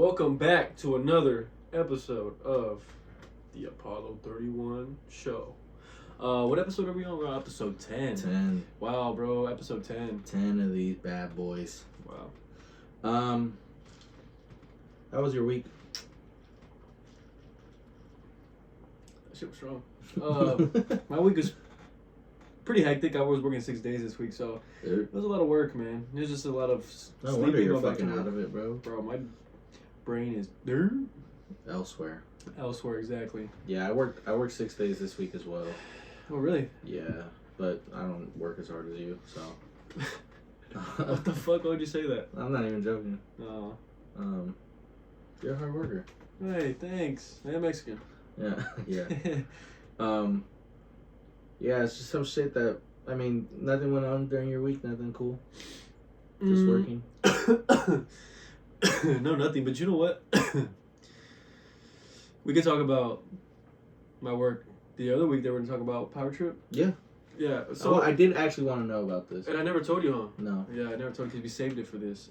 Welcome back to another episode of the Apollo 31 show. What episode are we on? We're on episode 10. 10. Wow, bro, episode 10. 10 of these bad boys. Wow. How was your week? That shit was strong. My week was pretty hectic. I was working 6 days this week, so it was a lot of work, man. There's just a lot of No wonder you're going back to fucking work. out of it, bro. Bro, my brain is Elsewhere. elsewhere, exactly. Yeah, I worked 6 days this week as well. Oh, really? Yeah, but I don't work as hard as you, so. What the fuck? Why would you say that? I'm not even joking. No. You're a hard worker. Hey, thanks. I'm Mexican. Yeah, yeah. Yeah, it's just some shit that, I mean, nothing went on during your week, nothing cool. Just working. No, nothing. But you know what? We could talk about my work. The other week they were going to talk about Power Trip. Yeah. Yeah. So So I did actually want to know about this. and I never told you, huh? No. Yeah, I never told you because we saved it for this.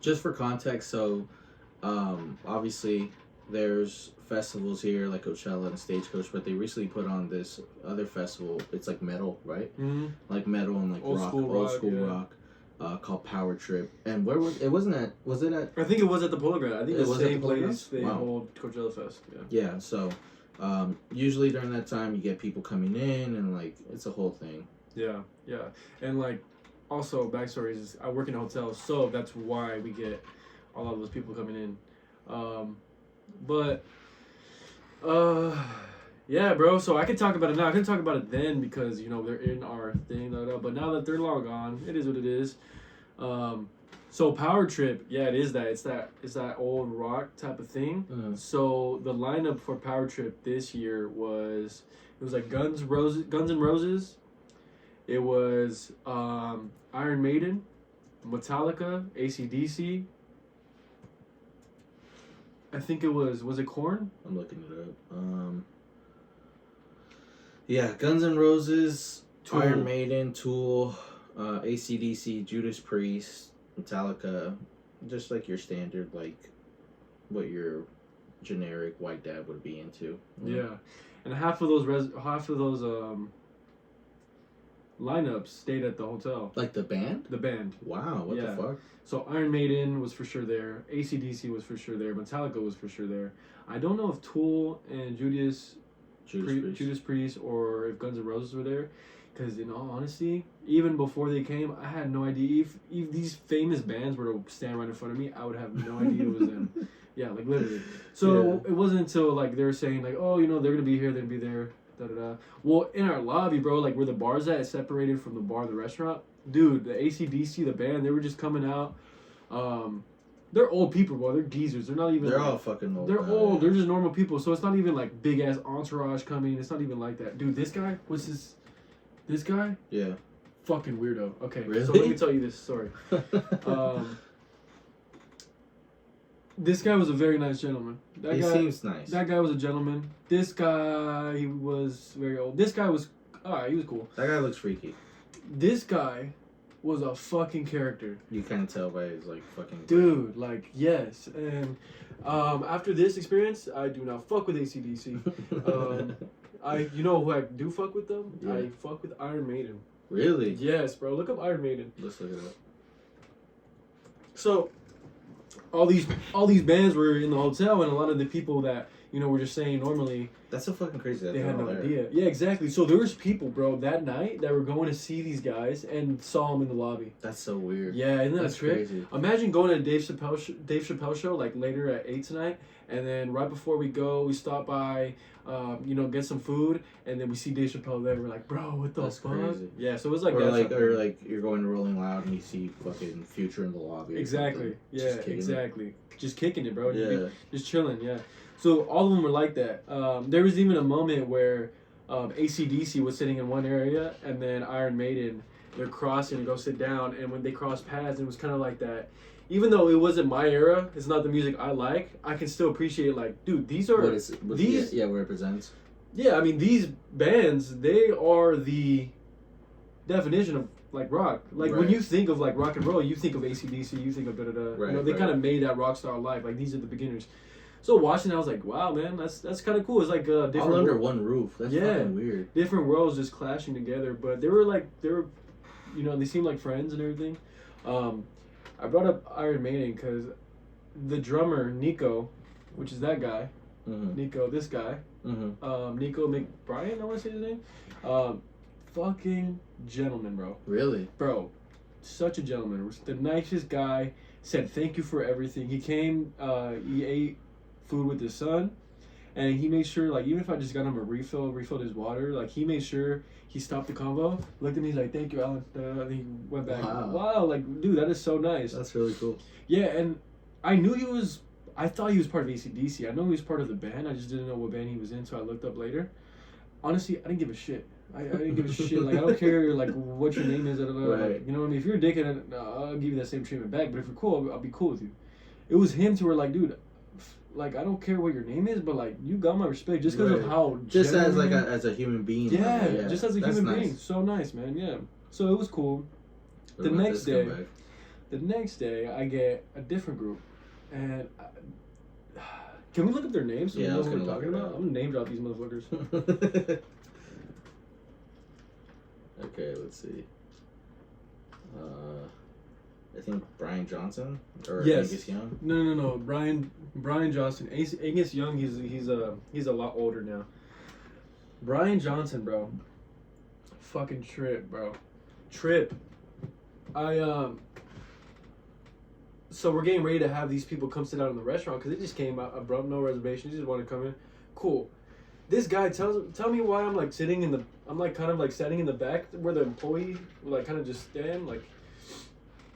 Just for context, so obviously there's festivals here like Coachella and Stagecoach, but they recently put on this other festival. It's like metal, right? Mm-hmm. Like metal and like Old rock, school old rock, school yeah. rock, called Power Trip. And where was it? Wasn't at? Was it at? I think it was at the Polo Ground. I think It it's was the at same the Polo place Grounds? they Wow. hold Coachella Fest. Yeah. Yeah. So usually during that time you get people coming in and like it's a whole thing. Yeah, yeah. And like also backstory is I work in a hotel, so that's why we get a lot of those people coming in. But yeah, bro, so I can talk about it now. I couldn't talk about it then because, you know, they're in our thing, but now that they're long gone, it is what it is. So Power Trip, yeah, it is that. It's that old rock type of thing. So the lineup for Power Trip this year was like Guns N' Roses. It was Iron Maiden, Metallica, AC/DC. I think it was it Korn? I'm looking it up. Yeah, Guns N' Roses, Tool. Iron Maiden, Tool, AC/DC, Judas Priest, Metallica, just like your standard, like what your generic white dad would be into. Yeah, and half of those lineups stayed at the hotel. Like the band? The band. Wow, what Yeah. the fuck? So Iron Maiden was for sure there. AC/DC was for sure there. Metallica was for sure there. I don't know if Tool and Judas Priest or if Guns N' Roses were there. Because in all honesty, even before they came, I had no idea. If these famous bands were to stand right in front of me, I would have no idea it was them. Yeah, like literally. So it wasn't until like they were saying like, oh, you know, they're gonna be here, they're gonna be there, da da da. Well, in our lobby, bro, like where the bar's at, is separated from the bar, the restaurant. Dude, the AC/DC, the band, they were just coming out. They're old people, bro. They're geezers. They're not even. They're like, all fucking old. They're old. They're just normal people. So it's not even like big ass entourage coming. It's not even like that, dude. This guy was his. This guy, Yeah. fucking weirdo. Okay, Really? so let me tell you this story. This guy was a very nice gentleman. He seems nice. That guy was a gentleman. This guy, he was very old. This guy was, alright, he was cool. That guy looks freaky. This guy was a fucking character. You can't tell by his like fucking. Dude, like, yes. And after this experience, I do not fuck with AC/DC. You know who I do fuck with them? Yeah. I fuck with Iron Maiden. Really? Yes, bro. Look up Iron Maiden. Let's look it up. So, all these bands were in the hotel, and a lot of the people that, you know, were just saying normally, That's so fucking crazy. That they they're had all no there. idea. Yeah, exactly. So there was people, bro, that night that were going to see these guys and saw them in the lobby. That's so weird. Yeah, isn't that That's a trip? crazy. Imagine going to a Dave Chappelle show like later at 8 tonight, and then right before we go, we stop by, you know, get some food, and then we see Dave Chappelle there. We're like, bro, what the That's fuck? crazy. Yeah, so it was like or that. like, type or of- like you're going to Rolling Loud and you see fucking Future in the lobby. Or Exactly. something. Yeah, Just kicking it. exactly. Just kicking it, bro. Yeah. Just chilling. Yeah. So all of them were like that. There was even a moment where AC/DC was sitting in one area, and then Iron Maiden, they're crossing to go sit down, and when they crossed paths, it was kind of like that. Even though it wasn't my era, it's not the music I like, I can still appreciate, like, dude, these are these. Yeah, what it represents. Yeah, I mean, these bands, they are the definition of rock. Like when you think of like rock and roll, you think of AC/DC, you think of da da da. Right, you know, they kind of made that rock star life. Like these are the beginners. So watching, I was like, wow, man, that's kind of cool. It's like different. All under one roof. That's fucking weird. Different worlds just clashing together, but they were, you know, they seemed like friends and everything. I brought up Iron Maiden because the drummer Nico, which is that guy, Nico, this guy, Nico McBrien, I want to say his name, fucking gentleman, bro. Really, bro, such a gentleman. The nicest guy. Said thank you for everything. He came, he ate food with his son, and he made sure, like, even if I just got him a refilled his water, like, he made sure he stopped the convo, looked at me, he's like, thank you, Alan, and he went back. Wow, like, dude, that is so nice. That's really cool. Yeah, and I knew I thought he was part of AC/DC. I know he was part of the band, I just didn't know what band he was in, so I looked up later. Honestly, I didn't give a shit. I didn't give a shit. Like, I don't care, like, what your name is. Right. Like, you know what I mean? If you're a dickhead, I'll give you that same treatment back. But if you're cool, I'll be cool with you. It was him to where, like, dude, like, I don't care what your name is, but, like, you got my respect just because of how... Just as, like, as a human being. Yeah, just as a human being. So nice, man, yeah. So it was cool. The next day, I get a different group. And... can we look up their names so we know what we're talking about? I'm going to name drop these motherfuckers. Okay, let's see. I think Brian Johnson or Angus Young. No. Brian Johnson. Angus Young. He's a lot older now. Brian Johnson, bro. Fucking trip, bro. Trip. So we're getting ready to have these people come sit down in the restaurant because they just came out abrupt, no reservation. They just want to come in. Cool. This guy tell me why I'm like sitting in the. I'm like kind of like standing in the back where the employee will like kind of just stand like.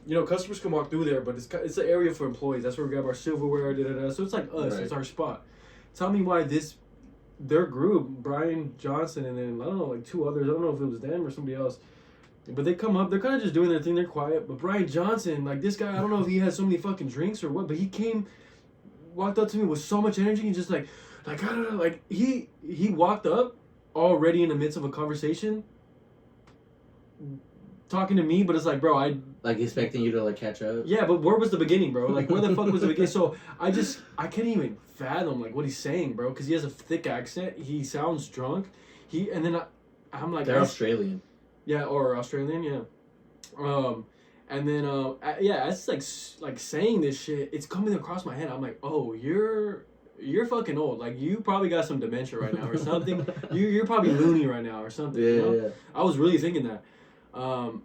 You know, customers can walk through there, but it's an area for employees. That's where we grab our silverware, So it's like us. Right. It's our spot. Tell me why their group, Brian Johnson, and then I don't know, like two others. I don't know if it was them or somebody else. But they come up. They're kind of just doing their thing. They're quiet. But Brian Johnson, like this guy, I don't know if he had so many fucking drinks or what, but he walked up to me with so much energy and just like I don't know, like he walked up already in the midst of a conversation talking to me, but it's like, bro, like expecting you to like catch up. Yeah, but where was the beginning, bro? Like, where the fuck was the beginning? So I can't even fathom like what he's saying, bro, because he has a thick accent. He sounds drunk. I'm like, they're Australian. Yeah, or Australian, yeah. And then it's like saying this shit. It's coming across my head. I'm like, oh, you're fucking old. Like, you probably got some dementia right now or something. You're probably loony right now or something. Yeah, you know? yeah. I was really thinking that. And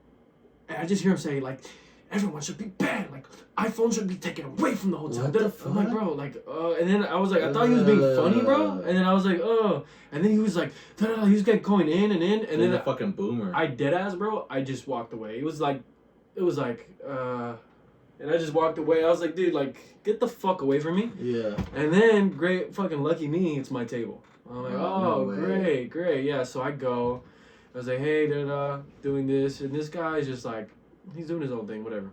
I just hear him say, like, everyone should be banned. Like, iPhones should be taken away from the hotel. What the fuck? I'm like, bro, like, and then I was like, I thought he was being funny, bro. And then I was like, oh. And then he was like, he was going in. And then a fucking boomer. I dead ass, bro. I just walked away. It was like, and I just walked away. I was like, dude, like, get the fuck away from me. Yeah. And then, great, fucking lucky me, it's my table. I'm like, oh, no great. Yeah, so I go. I was like, hey, doing this. And this guy's just like, he's doing his own thing, whatever.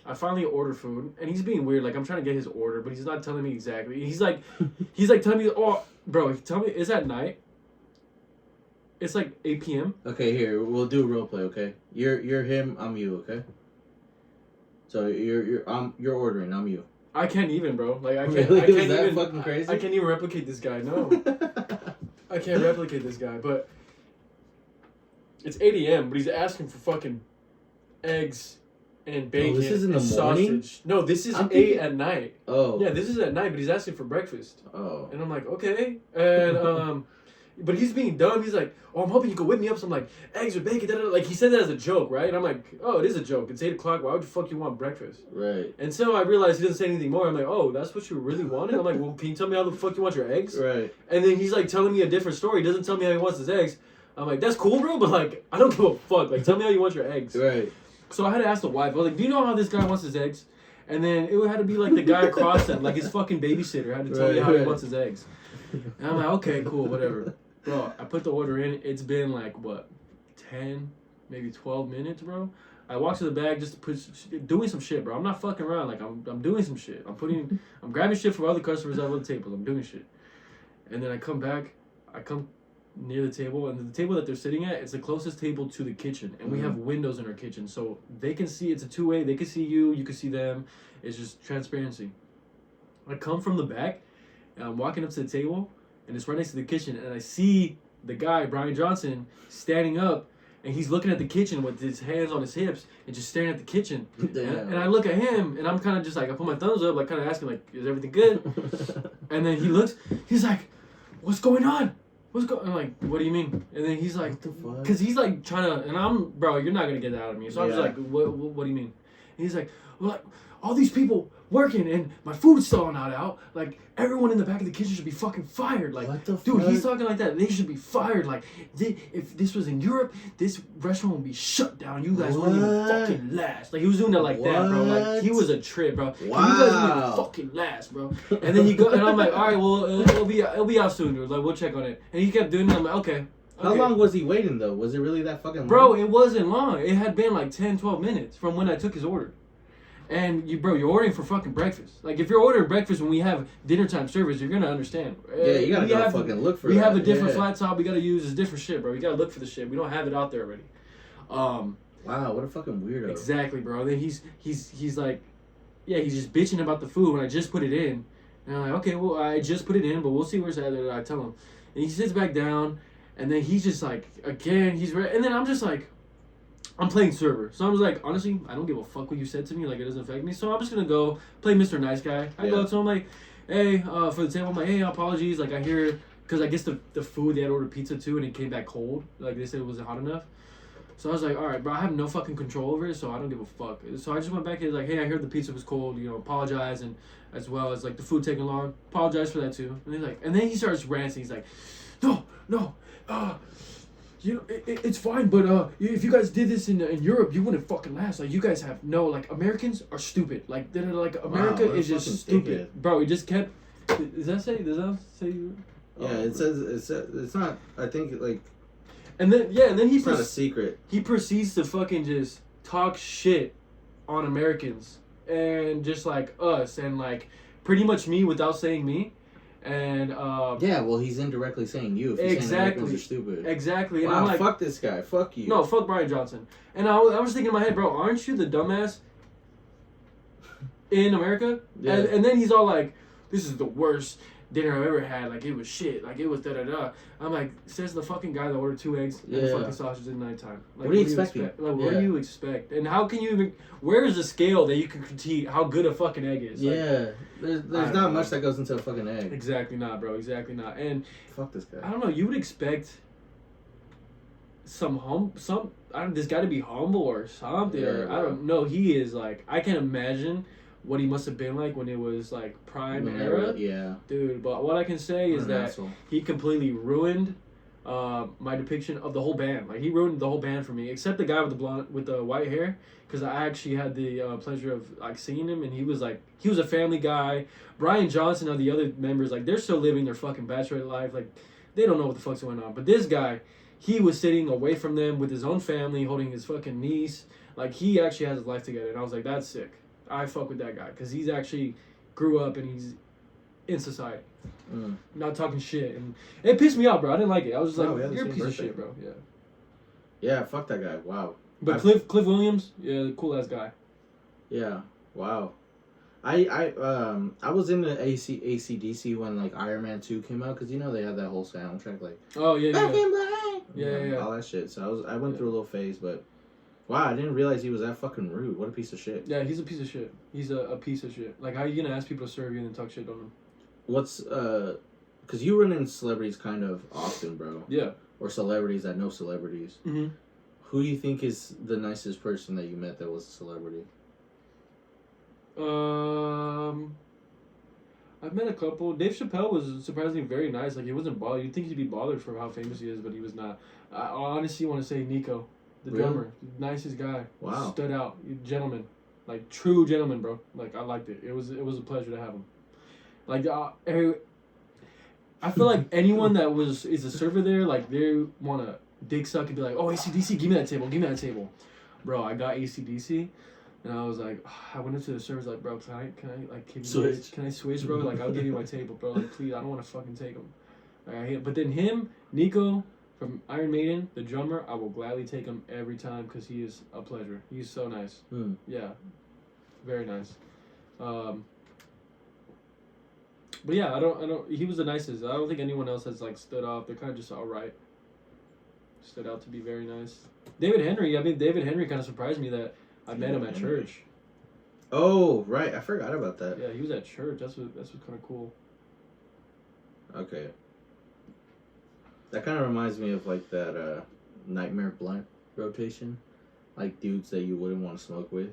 I finally order food, and he's being weird. Like, I'm trying to get his order, but he's not telling me exactly. He's like telling me, oh, bro, tell me, it's at night. It's like 8 p.m. Okay, here, we'll do a role play, okay? You're him, I'm you, okay? So you're ordering, I'm you. I can't even, bro. Like, I can't. Really? I can't Is that even. fucking crazy? I can't even replicate this guy. No, I can't replicate this guy. But it's 8 a.m. But he's asking for fucking eggs and bacon. Oh, this is in the morning. Sausage. No, this is 8 at night. Oh. Yeah, this is at night. But he's asking for breakfast. Oh. And I'm like, okay. And but he's being dumb. He's like, oh, I'm hoping you can whip me up some, like, eggs or bacon. Da-da-da. Like, he said that as a joke, right? And I'm like, oh, it is a joke. It's 8 o'clock. Why would the fuck you want breakfast? Right. And so I realized he didn't say anything more. I'm like, oh, that's what you really wanted? I'm like, well, can you tell me how the fuck you want your eggs? Right. And then he's, like, telling me a different story. He doesn't tell me how he wants his eggs. I'm like, that's cool, bro, but, like, I don't give a fuck. Like, tell me how you want your eggs. Right. So I had to ask the wife. I was like, do you know how this guy wants his eggs? And then it had to be, like, the guy across him. Like, his fucking babysitter had to tell me how he wants his eggs. And I'm like, okay, cool, whatever. Bro, I put the order in. It's been like, what, 10, maybe 12 minutes, bro? I walked to the bag just to put, doing some shit, bro. I'm not fucking around. Like, I'm doing some shit. I'm grabbing shit from other customers at other tables. I'm doing shit. And then I come back. near the table, and the table that they're sitting at is the closest table to the kitchen, and we have windows in our kitchen, so they can see. It's a two-way. They can see you. You can see them. It's just transparency. I come from the back, and I'm walking up to the table, and it's right next to the kitchen, and I see the guy, Brian Johnson, standing up, and he's looking at the kitchen with his hands on his hips and just staring at the kitchen. And I look at him, and I'm kind of just like, I put my thumbs up, like kind of asking, like, is everything good? And then he looks, he's like, what's going on? I'm like, what do you mean? And then he's like, what the fuck? Because he's like trying to, and I'm, bro, you're not going to get that out of me. So I'm just like, what do you mean? And he's like, well, like, all these people working and my food's still not out. Like, everyone in the back of the kitchen should be fucking fired. Like, what the dude, fuck? he's talking like that. They should be fired. Like, if this was in Europe, this restaurant would be shut down. You guys wouldn't even fucking last. Like, he was doing that like that, bro. Like, he was a trip, bro. Wow. You guys wouldn't even fucking last, bro. And then he go, and I'm like, all right, well, it'll be out soon, dude. Like, we'll check on it. And he kept doing it. I'm like, okay. How long was he waiting, though? Was it really that fucking long? Bro, it wasn't long. It had been like 10, 12 minutes from when I took his order. And you're ordering for fucking breakfast. Like, if you're ordering breakfast when we have dinner time service, you're gonna understand. Yeah, you gotta fucking look for it. We have a different flat top. We gotta use. It's different shit, bro. You gotta look for the shit. We don't have it out there already. Wow, what a fucking weirdo. Exactly, bro. Then he's like, yeah, he's just bitching about the food when I just put it in. And I'm like, okay, well, I just put it in, but we'll see where's at. I tell him, and he sits back down, and then he's just like, again, he's ready. And then I'm just like, I'm playing server. So I was like, honestly, I don't give a fuck what you said to me. Like, it doesn't affect me. So I'm just going to go play Mr. Nice Guy. I go up to him like, hey, for the table, I'm like, hey, apologies. Like, I hear, because I guess the food, they had ordered pizza too, and it came back cold. Like, they said it wasn't hot enough. So I was like, all right, bro, I have no fucking control over it, so I don't give a fuck. So I just went back and like, hey, I heard the pizza was cold. You know, apologize. And as well as, like, the food taking long. Apologize for that too. And he's like, and then he starts ranting. He's like, no, you know, it's fine, but if you guys did this in Europe, you wouldn't fucking last. Like, you guys have no, like, Americans are stupid. Like, they're like, America is just stupid, bro. He just kept. Does that say? Yeah, it says it's not. I think like. And then it's not a secret. He proceeds to fucking just talk shit on Americans and just like us and like pretty much me without saying me. And yeah, well, he's indirectly saying you. If he's saying Americans are stupid. Exactly. And wow, I'm like, fuck this guy. Fuck you. No, fuck Brian Johnson. And I was thinking in my head, bro, aren't you the dumbass in America? Yeah. And then he's all like, this is the worst dinner I've ever had. Like, it was shit. Like, it was da-da-da. I'm like, says the fucking guy that ordered 2 eggs and fucking sausage at nighttime. Like, what do you expect? Like, what do you expect? And how can you even... Where is the scale that you can critique how good a fucking egg is? Like, yeah. There's not much that goes into a fucking egg. Exactly not, bro. Exactly not. And... fuck this guy. I don't know. You would expect this guy to be humble or something. Yeah, or I don't know. He is like... I can't imagine what he must have been like when it was like prime era. Yeah. Dude, but what I can say is that he completely ruined my depiction of the whole band. Like, he ruined the whole band for me, except the guy with the white hair, because I actually had the pleasure of like seeing him, and he was a family guy. Brian Johnson and the other members, like, they're still living their fucking bachelor life. Like, they don't know what the fuck's going on. But this guy, he was sitting away from them with his own family, holding his fucking niece. Like, he actually has his life together, and I was like, that's sick. I fuck with that guy, because he's actually grew up and he's in society. Not talking shit. And it pissed me off, bro. I didn't like it. I was just like, you're a piece of shit, bro. Yeah. Yeah, fuck that guy. Wow. But Cliff Williams, yeah, cool ass guy. Yeah. Wow. I was in the AC/DC when like Iron Man 2 came out, because you know they had that whole soundtrack like Black and Black. Yeah. All that shit. So I went through a little phase, but wow, I didn't realize he was that fucking rude. What a piece of shit. Yeah, he's a piece of shit. He's a piece of shit. Like, how are you gonna ask people to serve you and then talk shit on them? What's because you run into celebrities kind of often, bro. Yeah. Or celebrities that know celebrities. Mm-hmm. Who do you think is the nicest person that you met that was a celebrity? I've met a couple. Dave Chappelle was surprisingly very nice. Like, he wasn't bothered. You'd think he'd be bothered for how famous he is, but he was not. I honestly want to say Nico, the drummer, nicest guy. Wow. Stood out, gentleman, like true gentleman, bro. Like, I liked it. It was a pleasure to have him. Like, I feel like anyone that is a server there, like, they want to dick suck and be like, oh, AC/DC, give me that table. Bro, I got AC/DC, and I was like, I went into the servers like, bro, can I like, can I switch, bro? Like, I'll give you my table, bro. Like, please, I don't want to fucking take them. But then him, Nico from Iron Maiden, the drummer, I will gladly take him every time because he is a pleasure. He's so nice. Yeah, very nice. But yeah, I don't. He was the nicest. I don't think anyone else has like stood off. They're kind of just all right. Stood out to be very nice. David Henry. I mean, David Henry kind of surprised me that I met him at church. Oh right, I forgot about that. Yeah, he was at church. That's what's kind of cool. Okay. That kind of reminds me of like that Nightmare Blunt rotation, like dudes that you wouldn't want to smoke with.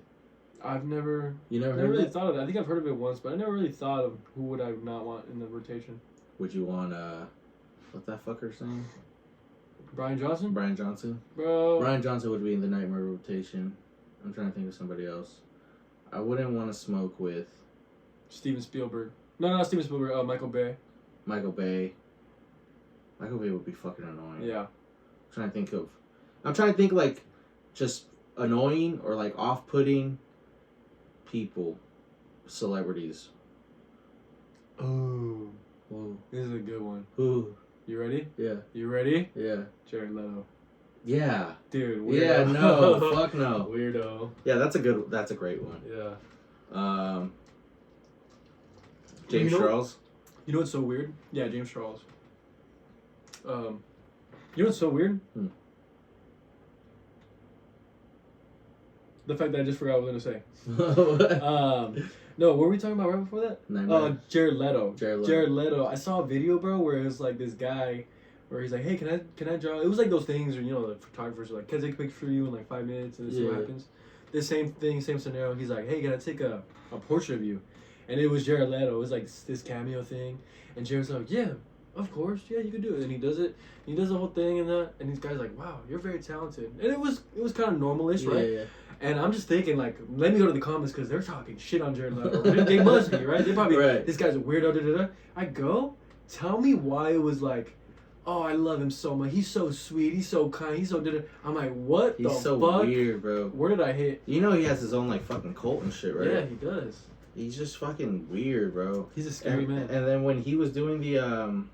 I've never. You never really thought of that. I think I've heard of it once, but I never really thought of who would I not want in the rotation. Would you want what's that fucker's name? Brian Johnson. Brian Johnson. Bro. Brian Johnson would be in the Nightmare rotation. I'm trying to think of somebody else. I wouldn't want to smoke with Steven Spielberg. No, not Steven Spielberg. Michael Bay. Michael Bay. Michael Bay would be fucking annoying. Yeah. I'm trying to think like just annoying or like off-putting people, celebrities. Oh. Whoa. This is a good one. Who? You ready? Yeah. You ready? Yeah. Jared Leto. Yeah. Dude, weirdo. Yeah, no. Fuck no. Weirdo. Yeah, that's a great one. Yeah. James Charles. You know what's so weird? Yeah, James Charles. You know what's so weird? The fact that I just forgot what I was gonna say. No, what were we talking about right before that? Jared Leto. Jared Leto. I saw a video, bro, where it was like this guy, where he's like, "Hey, can I draw?" It was like those things, where you know, the photographers are like, "Can I take a picture for you in like 5 minutes?" And this is what happens. The same thing, same scenario. He's like, "Hey, can I take a portrait of you?" And it was Jared Leto. It was like this cameo thing, and Jared's like, "Yeah, of course, yeah, you can do it." And he does it. He does the whole thing and that. And these guys like, "Wow, you're very talented." And it was kind of normalish, right? Yeah. And I'm just thinking, like, let me go to the comments because they're talking shit on Jared Leto. They must be, right? They probably, this guy's a weirdo, da-da-da. I go, tell me why it was like, oh, I love him so much. He's so sweet. He's so kind. He's so da-da. I'm like, what the fuck? He's so weird, bro. Where did I hit? You know he has his own, like, fucking cult and shit, right? Yeah, he does. He's just fucking weird, bro. He's a scary man. And then when he was doing the,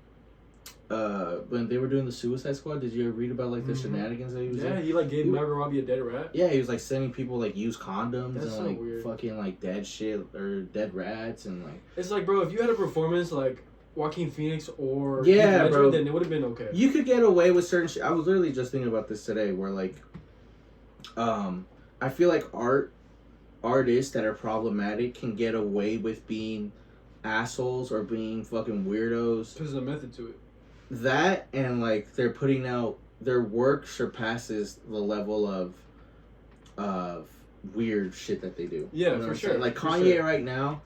when they were doing the Suicide Squad, did you ever read about like the shenanigans that he was doing? Yeah, he like gave Margot Robbie a dead rat. Yeah, he was like sending people like use condoms That's and so like weird. fucking like dead shit or dead rats and like. It's like, bro, if you had a performance like Joaquin Phoenix or yeah, Ledger, bro, then it would have been okay. You could get away with certain shit. I was literally just thinking about this today, where like, I feel like artists that are problematic can get away with being assholes or being fucking weirdos. There's a method to it. That and like they're putting out their work surpasses the level of weird shit that they do. Yeah, you know for sure. Like Kanye right now,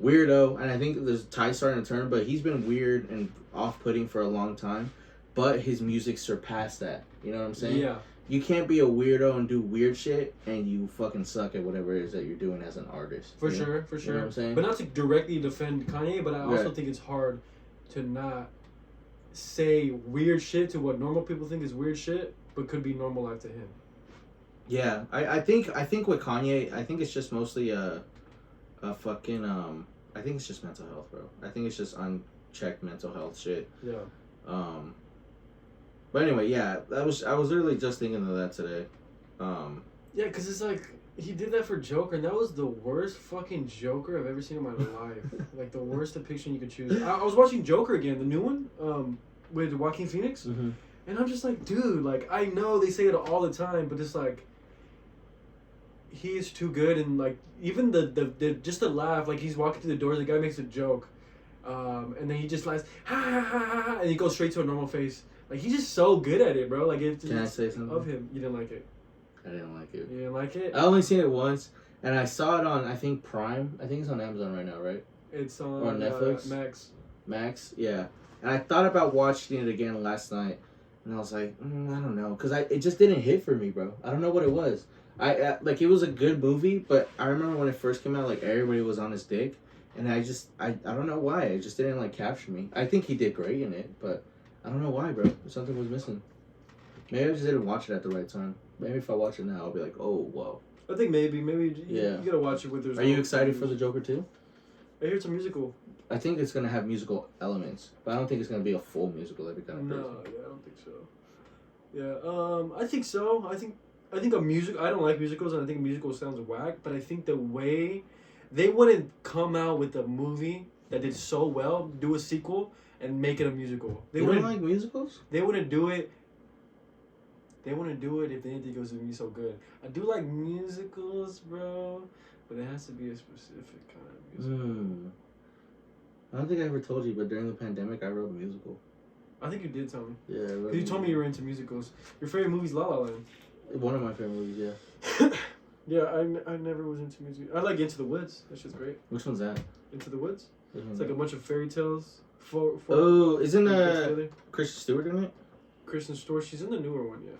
weirdo, and I think there's tide's starting to turn, but he's been weird and off-putting for a long time. But his music surpassed that. You know what I'm saying? Yeah. You can't be a weirdo and do weird shit and you fucking suck at whatever it is that you're doing as an artist. For sure. You know what I'm saying? But not to directly defend Kanye, but I also think it's hard to not say weird shit to what normal people think is weird shit, but could be normal life to him. Yeah, I think with Kanye, I think it's just mostly a fucking I think it's just mental health, bro. I think it's just unchecked mental health shit. Yeah. But anyway, yeah, I was literally just thinking of that today. Yeah, because it's like, he did that for Joker, and that was the worst fucking Joker I've ever seen in my life. Like, the worst depiction you could choose. I was watching Joker again, the new one, with Joaquin Phoenix, and I'm just like, dude, like, I know they say it all the time, but it's like, he is too good, and like, even the just the laugh, like, he's walking through the door, the guy makes a joke, and then he just laughs, ha ha ha ha, and he goes straight to a normal face. Like, he's just so good at it, bro. Like, it's Can I say something? Of him. You didn't like it. I didn't like it. You didn't like it? I only seen it once, and I saw it on, I think, Prime. I think it's on Amazon right now, right? It's on or Netflix? Max, yeah. And I thought about watching it again last night, and I was like, I don't know, because it just didn't hit for me, bro. I don't know what it was. I like, it was a good movie, but I remember when it first came out, like, everybody was on his dick, and I don't know why. It just didn't, like, capture me. I think he did great in it, but I don't know why, bro. Something was missing. Maybe I just didn't watch it at the right time. Maybe if I watch it now, I'll be like, oh, whoa. I think maybe you gotta watch it with those. Are you excited for the Joker too? I heard some musical. I think it's gonna have musical elements, but I don't think it's gonna be a full musical every time. No, yeah, I don't think so. Yeah, I think so. I think a music. I don't like musicals, and I think a musical sounds whack. But I think the way they wouldn't come out with a movie that did so well, do a sequel and make it a musical. They you wouldn't don't like musicals? They wouldn't do it. They wouldn't do it if they didn't think it was gonna be so good. I do like musicals, bro, but it has to be a specific kind of musical. I don't think I ever told you, but during the pandemic, I wrote a musical. I think you did tell me. Yeah, I wrote. You told me you were into musicals. Your favorite movie's La La Land. One of my favorite movies, yeah. Yeah, I never was into music. I like Into the Woods. That shit's great. Which one's that? Into the Woods. It's like a bunch of fairy tales. Isn't Kristen Stewart in it? Kristen Stewart. She's in the newer one, yeah.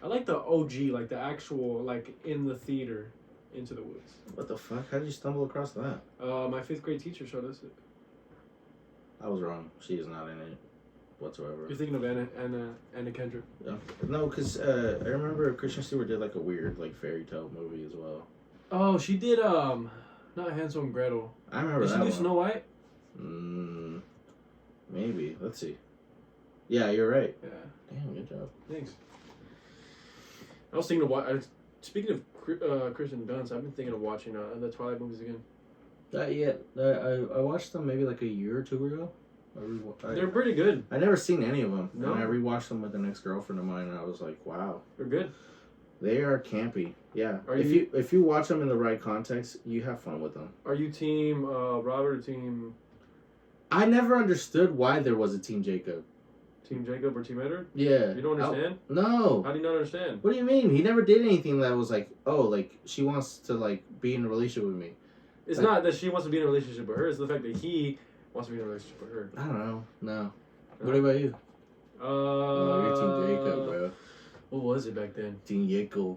I like the OG, like the actual, like in the theater, Into the Woods. What the fuck? How did you stumble across that? My 5th grade teacher showed us it. I was wrong. She is not in it whatsoever. You're thinking of Anna Kendrick. Yeah. No, because I remember Kristen Stewart did like a weird like fairy tale movie as well. Oh, she did not Hansel and Gretel. I remember that. Did she do Snow White? Maybe. Let's see. Yeah, you're right. Yeah. Damn, good job. Thanks. I was thinking of speaking of Kristen Dunst, I've been thinking of watching the Twilight movies again. I watched them maybe like a year or two ago. They're pretty good. I never seen any of them. No. And I rewatched them with an ex-girlfriend of mine, and I was like, wow. They're good. They are campy. Yeah. If you watch them in the right context, you have fun with them. Are you team Robert or team... I never understood why there was a Team Jacob. Team Jacob or Team Edward? Yeah. You don't understand? No. How do you not understand? What do you mean? He never did anything that was like, oh, like, she wants to, like, be in a relationship with me. It's not that she wants to be in a relationship with her. It's the fact that he wants to be in a relationship with her. I don't know. No. What about you? You're Team Jacob, bro. What was it back then? Team Jacob.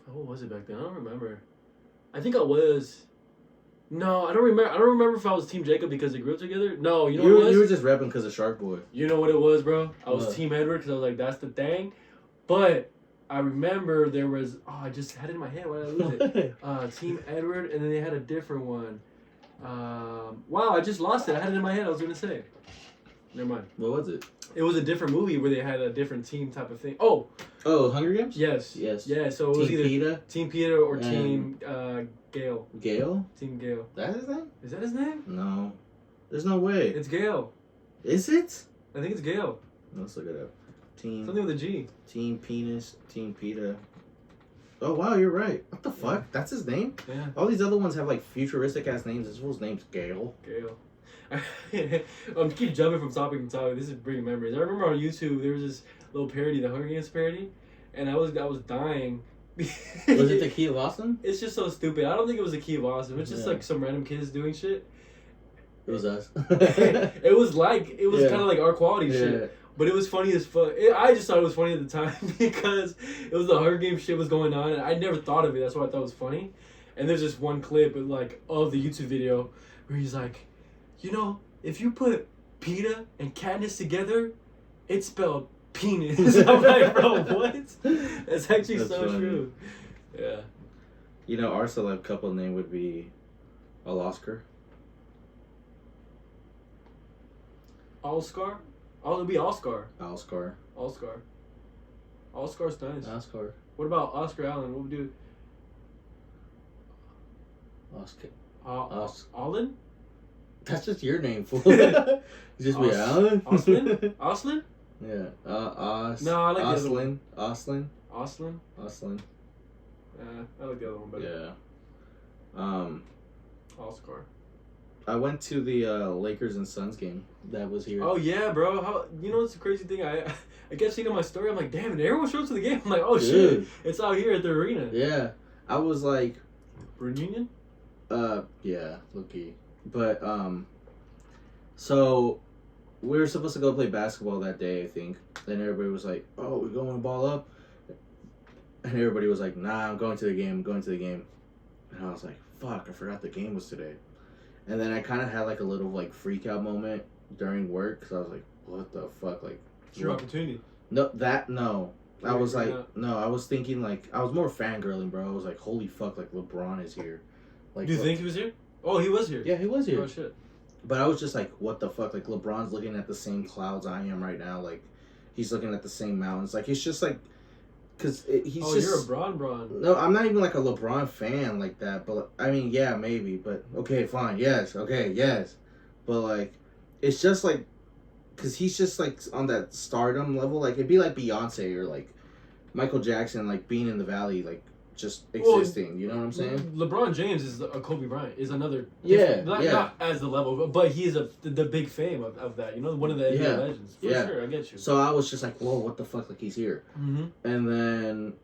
What was it back then? I don't remember. I think I was... No, I don't remember. I don't remember if I was Team Jacob because they grew up together. No, you know what it was? You were just repping because of Shark Boy. You know what it was, bro? I was Team Edward because I was like, that's the thing. But I remember there was... Oh, I just had it in my head. Why did I lose it? Team Edward, and then they had a different one. Wow, I just lost it. I had it in my head. I was going to say. Never mind. What was it? It was a different movie where they had a different team type of thing. Oh, Hunger Games? Yes. Yeah, so it was Team either PETA? Team PETA or Team Gale. Gale? Team Gale. That his name? Is that his name? No. There's no way. It's Gale. Is it? I think it's Gale. Let's look it up. Team... Something with a G. Team Penis, Team PETA. Oh, wow, you're right. What the fuck? That's his name? Yeah. All these other ones have, like, futuristic-ass names. This fool's name's Gale. Gale. Keep jumping from topic to topic. This is bringing memories. I remember on YouTube there was this little parody, the Hunger Games parody, and I was dying. Was it the Key of Awesome? It's just so stupid. I don't think it was the Key of Awesome. It's just like some random kids doing shit. It was us. it was kind of like our quality shit. But it was funny as fuck. I just thought it was funny at the time because it was the Hunger Games shit was going on, and I never thought of it. That's why I thought it was funny. And there's this one clip of the YouTube video where he's like, you know, if you put PETA and Katniss together, it's spelled penis. I'm like, bro, what? That's actually That's so funny. True. Yeah. You know, our celeb couple name would be Oscar. All-Scar? Oh, it'll be All-Scar. All-Scar. All-Scar. All-Scar's nice. Oscar. What about Oscar Allen? What would we do? Oscar. Allen? That's just your name, fool. Just be Alan? Oslin? Oslin? Yeah. No, I like Oslin. Oslin. Oslin? Oslin. I like the other one better. Yeah. All-Scar. I went to the Lakers and Suns game that was here. Oh yeah, bro. How you know what's the crazy thing? I kept seeing on my story. I'm like, damn, and everyone showed up to the game. I'm like, oh shit, it's out here at the arena. Yeah, I was like, Reunion. Yeah, low-key. But so we were supposed to go play basketball that day, I think. Then everybody was like, oh, we're going to ball up, and everybody was like, nah, I'm going to the game. And I was like, fuck, I forgot the game was today. And then I kind of had like a little like freak out moment during work because I was like, what the fuck? Like, it's your opportunity. No. I was like, no, I was thinking like, I was more fangirling, bro. I was like, holy fuck, like LeBron is here. Like, do you think he was here? Oh, he was here. Yeah, he was here. Oh shit. But I was just like, what the fuck? Like, LeBron's looking at the same clouds I am right now. Like, he's looking at the same mountains. Like, it's just like, he's just. Oh, you're a Bron. No, I'm not even like a LeBron fan like that. But I mean, yeah, maybe. But okay, fine, yes, okay, yes. But like, it's just like, cause he's just like on that stardom level. Like, it'd be like Beyonce or like Michael Jackson, like being in the valley, like just existing. You know what I'm saying? LeBron James is a Kobe Bryant. Is another. Yeah, not as the level, but he's the big fame of that. You know, one of the NBA legends. For sure, I get you. So I was just like, whoa, what the fuck? Like, he's here. Mm-hmm. And then,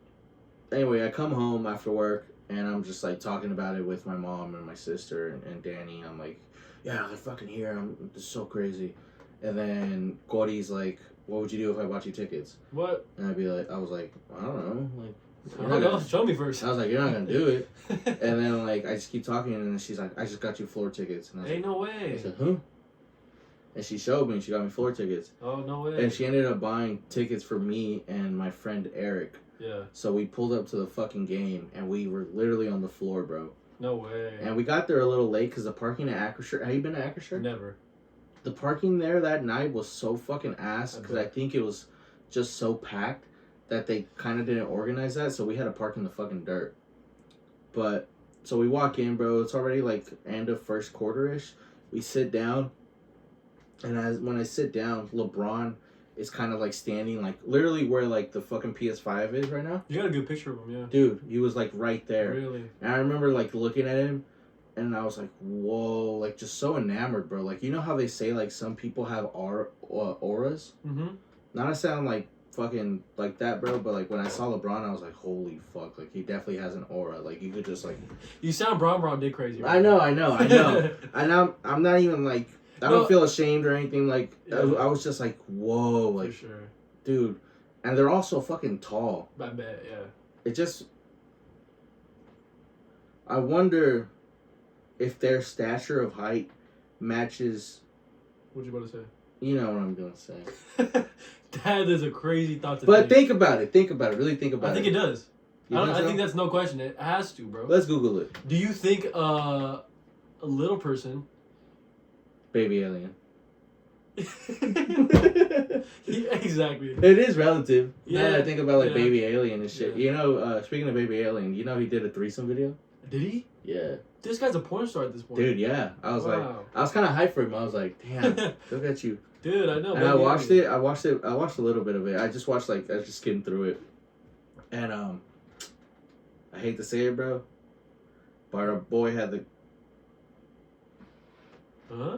anyway, I come home after work and I'm just like talking about it with my mom and my sister and Danny. I'm like, yeah, they're fucking here. It's so crazy. And then Cody's like, what would you do if I bought you tickets? What? And I was like, I don't know. Like, I don't know. Show me first. I was like, you're not gonna do it. And then like I just keep talking, and then she's like, I just got you floor tickets. And I was no way. I said, huh? And she showed me. She got me floor tickets. Oh, no way. And she ended up buying tickets for me and my friend Eric. Yeah. So we pulled up to the fucking game, and we were literally on the floor, bro. No way. And we got there a little late because the parking at Acrisure. Have you been to Acrisure? Never. The parking there that night was so fucking ass because I think it was just so packed that they kind of didn't organize that, so we had to park in the fucking dirt. But, so we walk in, bro. It's already like end of first quarter-ish. We sit down, and when I sit down, LeBron is kind of like standing like literally where like the fucking PS5 is right now. You got a good picture of him, yeah. Dude, he was like right there. Really? And I remember like looking at him, and I was like, whoa, like just so enamored, bro. Like, you know how they say like some people have auras? Mm-hmm. Not to sound like fucking like that, bro, but like when I saw LeBron, I was like, holy fuck, like he definitely has an aura. Like you could just like. You sound Bron dick crazy. Right? I know. And I'm not even like, I don't feel ashamed or anything. Like I was just like, whoa, like, for sure, dude. And they're all so fucking tall. I bet, yeah. It just. I wonder if their stature of height matches. What you about to say? You know what I'm gonna say. That is a crazy thought to But think about it. Really think about it. I think it does. I think so? that's no question. It has to, bro. Let's Google it. Do you think a little person... Baby alien. Exactly. It is relative. Yeah. Now that I think about like baby alien and shit. Yeah. You know, speaking of baby alien, you know he did a threesome video? Did he? Yeah. This guy's a porn star at this point. Dude, yeah. I was like, I was kind of hyped for him. I was like, damn, look at you. Dude, I know. And I watched it. I watched a little bit of it. I just skimmed through it. And I hate to say it, bro, but our boy had the. Huh?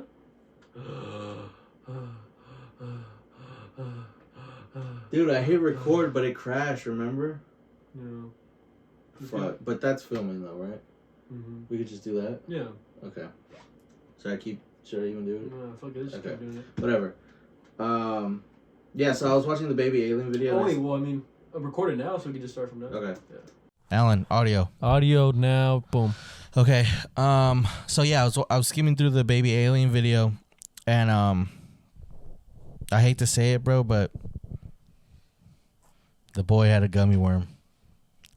Dude, I hit record, but it crashed. Remember? No. Fuck. But that's filming though, right? Mm-hmm. We could just do that. Yeah. Okay. Should I even do it? No, fuck it. Just keep doing it. Whatever. Yeah. So I was watching the baby alien video. Oh wait, well I mean, I'm recording now, so we can just start from now. Okay. Yeah. Alan, audio now. Boom. Okay. So yeah, I was skimming through the baby alien video, and I hate to say it, bro, but the boy had a gummy worm.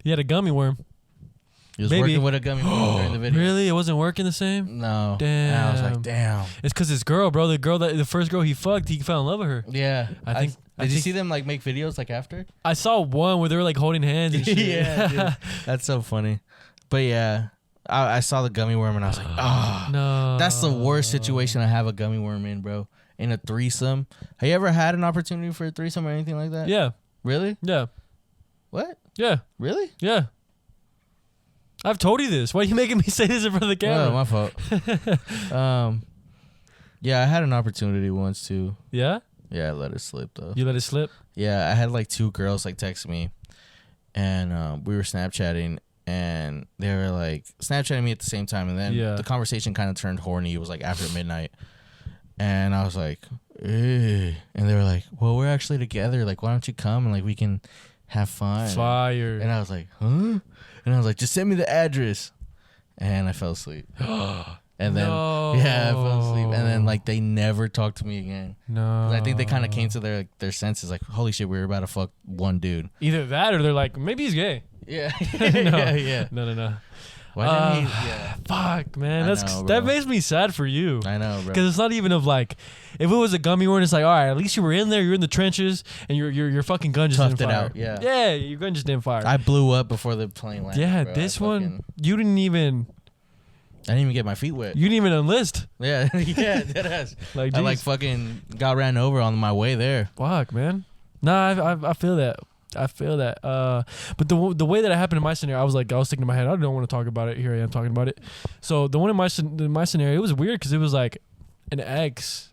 He had a gummy worm. He was working with a gummy worm during the video. Really? It wasn't working the same? No. Damn. And I was like, damn. It's because this girl, bro. The first girl he fucked, he fell in love with her. Yeah. I think. Did you see them like make videos like after? I saw one where they were like holding hands and shit. Yeah, dude. That's so funny. But yeah, I saw the gummy worm and I was like, oh, no. That's the worst situation to have a gummy worm in, bro. In a threesome. Have you ever had an opportunity for a threesome or anything like that? Yeah. Really? Yeah. What? Yeah. Really? Yeah. I've told you this. Why are you making me say this in front of the camera? Oh, my fault. Yeah, I had an opportunity once too. Yeah? Yeah, I let it slip though. You let it slip? Yeah, I had like two girls like text me, and we were Snapchatting, and they were like Snapchatting me at the same time, and then the conversation kind of turned horny. It was like after midnight, and I was like, eh. And they were like, well, we're actually together. Like, why don't you come and like we can have fun? Fire. And I was like, huh? And I was like, just send me the address. And I fell asleep. And then, yeah, I fell asleep. And then, like, they never talked to me again. No. I think they kind of came to their senses, like, holy shit, we were about to fuck one dude. Either that or they're like, maybe he's gay. Yeah. No. Yeah. No. Why didn't he? Yeah. Fuck, man. I That's know, that bro. makes me sad for you. I know, bro. Because it's not even of like, if it was a gun you were in, it's like, all right, at least you were in there, you're in the trenches, and your fucking gun just Toughed didn't it fire. out, yeah. Yeah, your gun just didn't fire. I blew up before the plane landed. yeah, bro. this one, you didn't even I didn't even get my feet wet. you didn't even enlist. Yeah, yeah, deadass. Like, I like geez. fucking got ran over on my way there. Fuck, man. Nah, I feel that. I feel that. But the way that it happened in my scenario, I was thinking in my head, I don't want to talk about it. Here I am talking about it. So the one in my scenario, it was weird because it was like an ex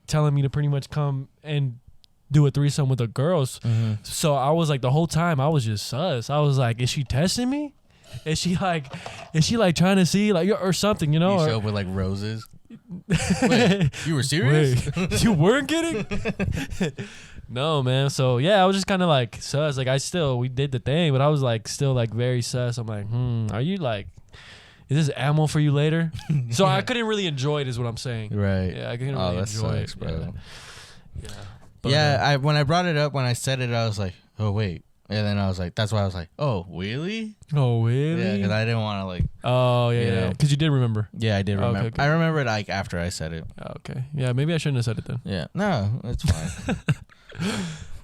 telling me to pretty much come and do a threesome with the girls. Mm-hmm. So I was like, the whole time I was just sus. I was like, is she testing me? Is she like trying to see like or something, you know? You or, show up with like roses. Wait, you were serious? Wait, you weren't kidding? No, man. So yeah, I was just kind of like sus. Like we did the thing, but I was like still like very sus. I'm like, are you like, is this ammo for you later? So I couldn't really enjoy it, is what I'm saying. Right. Yeah, I couldn't really that enjoy sucks, it, bro. Yeah. Yeah, when I brought it up, when I said it, I was like, oh wait, and then I was like, that's why I was like, oh really? Oh really? Yeah, because I didn't want to like. Oh yeah, you yeah. know. Because you did remember. Yeah, I did remember. Okay. I remember it like after I said it. Okay. Yeah, maybe I shouldn't have said it then. Yeah, no, it's fine.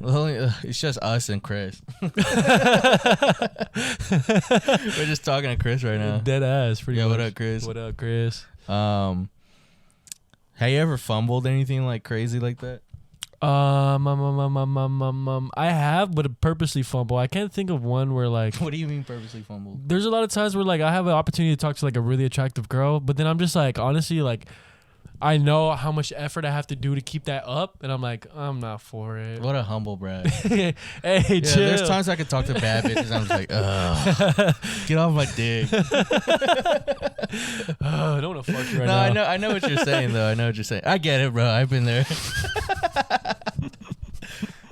It's just us and Chris. We're just talking to Chris right now. Dead ass. Pretty Yeah, much. what up, Chris? What up, Chris? Have you ever fumbled anything like crazy like that? I have, but purposely fumble. I can't think of one where like. What do you mean purposely fumbled? There's a lot of times where like I have an opportunity to talk to like a really attractive girl, but then I'm just like, honestly, like I know how much effort I have to do to keep that up, and I'm like, I'm not for it. What a humble brag. Hey, Yeah, chill. there's times I could talk to bad bitches. I'm just like, ugh, get off my dick. I don't want to fuck you right No, now. I know what you're saying though. I know what you're saying. I get it, bro. I've been there.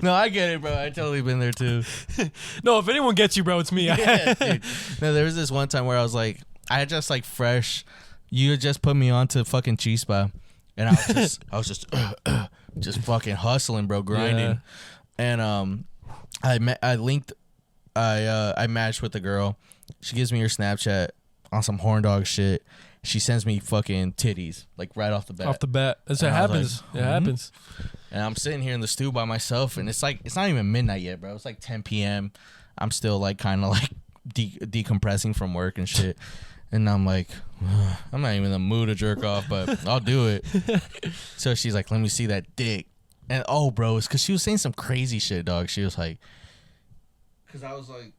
No, I get it, bro. I totally been there too. No, if anyone gets you, bro, it's me. Yeah, dude. No, there was this one time where I was like, I had just like fresh. You had just put me on to fucking Chispa, and I was just fucking hustling, bro, grinding, and I matched with the girl. She gives me her Snapchat on some horn dog shit. She sends me fucking titties like right off the bat. Off the bat, that's what And I was happens. like, It happens. And I'm sitting here in the stew by myself, and it's like it's not even midnight yet, bro. It's like 10 p.m. I'm still like kind of like decompressing from work and shit. And I'm like, I'm not even in the mood to jerk off, but I'll do it. So she's like, let me see that dick. And oh, bro, it's because she was saying some crazy shit, dog. She was like, because I was like,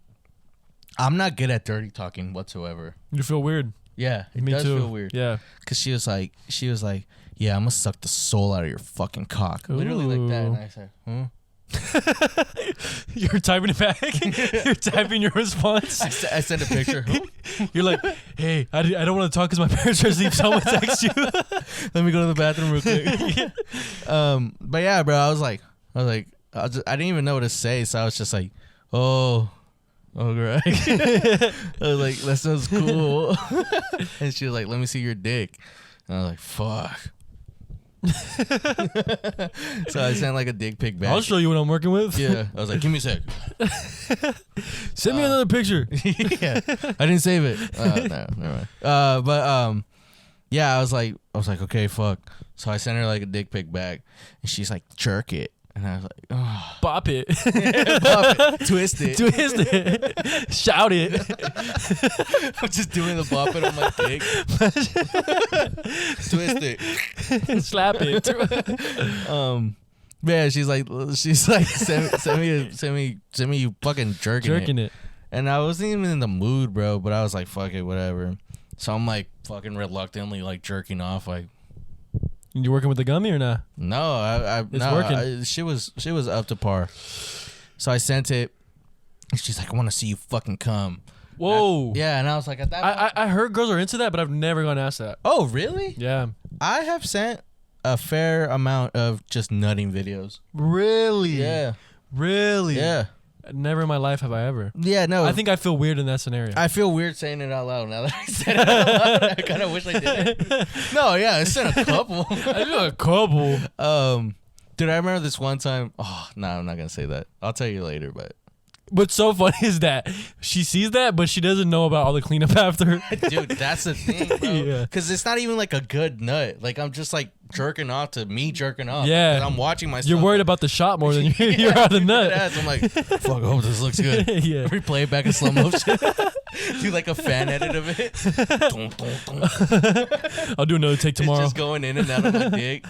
I'm not good at dirty talking whatsoever. You feel weird. Yeah, it Me does too. feel weird. Yeah. Because she was like, yeah, I'm going to suck the soul out of your fucking cock. Literally like that. And I said, huh? You're typing it back. You're typing your response. I sent a picture. You're like, hey, I don't want to talk because my parents are asleep. Someone text you. Let me go to the bathroom real quick. But yeah, bro, I was like, I didn't even know what to say, so I was just like, oh, great. I was like, that sounds cool. And she was like, let me see your dick. And I was like, fuck. So I sent like a dick pic back. I'll show you what I'm working with. Yeah, I was like, give me a sec. Send me another picture. Yeah, I didn't save it. No, never mind. But yeah, I was like, okay, fuck. So I sent her like a dick pic back, and she's like, jerk it. And I was like, oh. Bop it. Bop it. Twist it. Twist it. Shout it. I'm just doing the bop it on my dick. Twist it. Slap it. Man, she's like, send me you fucking jerking it. And I wasn't even in the mood, bro. But I was like, fuck it, whatever. So I'm like fucking reluctantly like jerking off, like. You working with the gummy or not? No, It's working. She was up to par. So I sent it. And she's like, I want to see you fucking come. Whoa. Yeah, and I was like, at that. I heard girls are into that, but I've never gone asked that. Oh, really? Yeah. I have sent a fair amount of just nutting videos. Really? Yeah. Really? Yeah. Never in my life have I ever. Yeah, no. I think I feel weird in that scenario. I feel weird saying it out loud now that I said it out loud. I kind of wish I did. No, yeah, I sent a couple. I do a couple. Dude, I remember this one time. Oh, no, I'm not gonna say that. I'll tell you later, but What's so funny is that she sees that, but she doesn't know about all the cleanup after. Dude, that's the thing, bro. Yeah. Because it's not even like a good nut. Like, I'm just like jerking off to me jerking off. Yeah. 'Cause I'm watching myself. You're worried about the shot more than you're out the nut. I'm like, fuck, I hope this looks good. Yeah. Replay it back in slow motion. Do like a fan edit of it. Dun, dun, dun. I'll do another take tomorrow. It's just going in and out of my dick.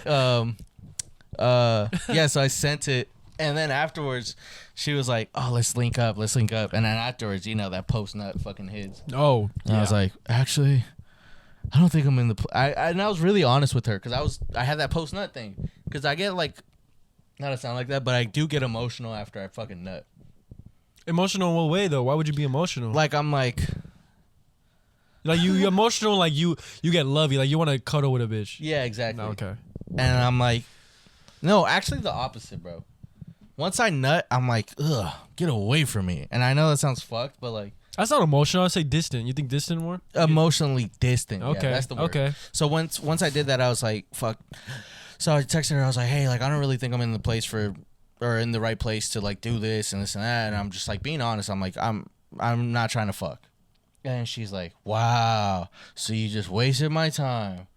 Yeah, so I sent it. And then afterwards, she was like, oh, let's link up. And then afterwards, that post nut fucking hits. Oh, And I was like, actually, I don't think I'm in the. And I was really honest with her because I had that post nut thing because I get like, not to sound like that, but I do get emotional after I fucking nut. emotional in what way though? Why would you be emotional? Like I'm like you emotional, like you get lovey, like you want to cuddle with a bitch. yeah, exactly. Okay. And I'm like, no, actually the opposite, bro. Once I nut, I'm like, ugh, get away from me. And I know that sounds fucked, but like That's not emotional. I'd say distant. You think distant more? emotionally distant. Okay. Yeah, that's the word. Okay. So once I did that, I was like, fuck. So I texted her. I was like, hey, like I don't really think I'm in the right place to like do this and this and that. And I'm just like being honest. I'm like, I'm not trying to fuck. And she's like, wow. So you just wasted my time.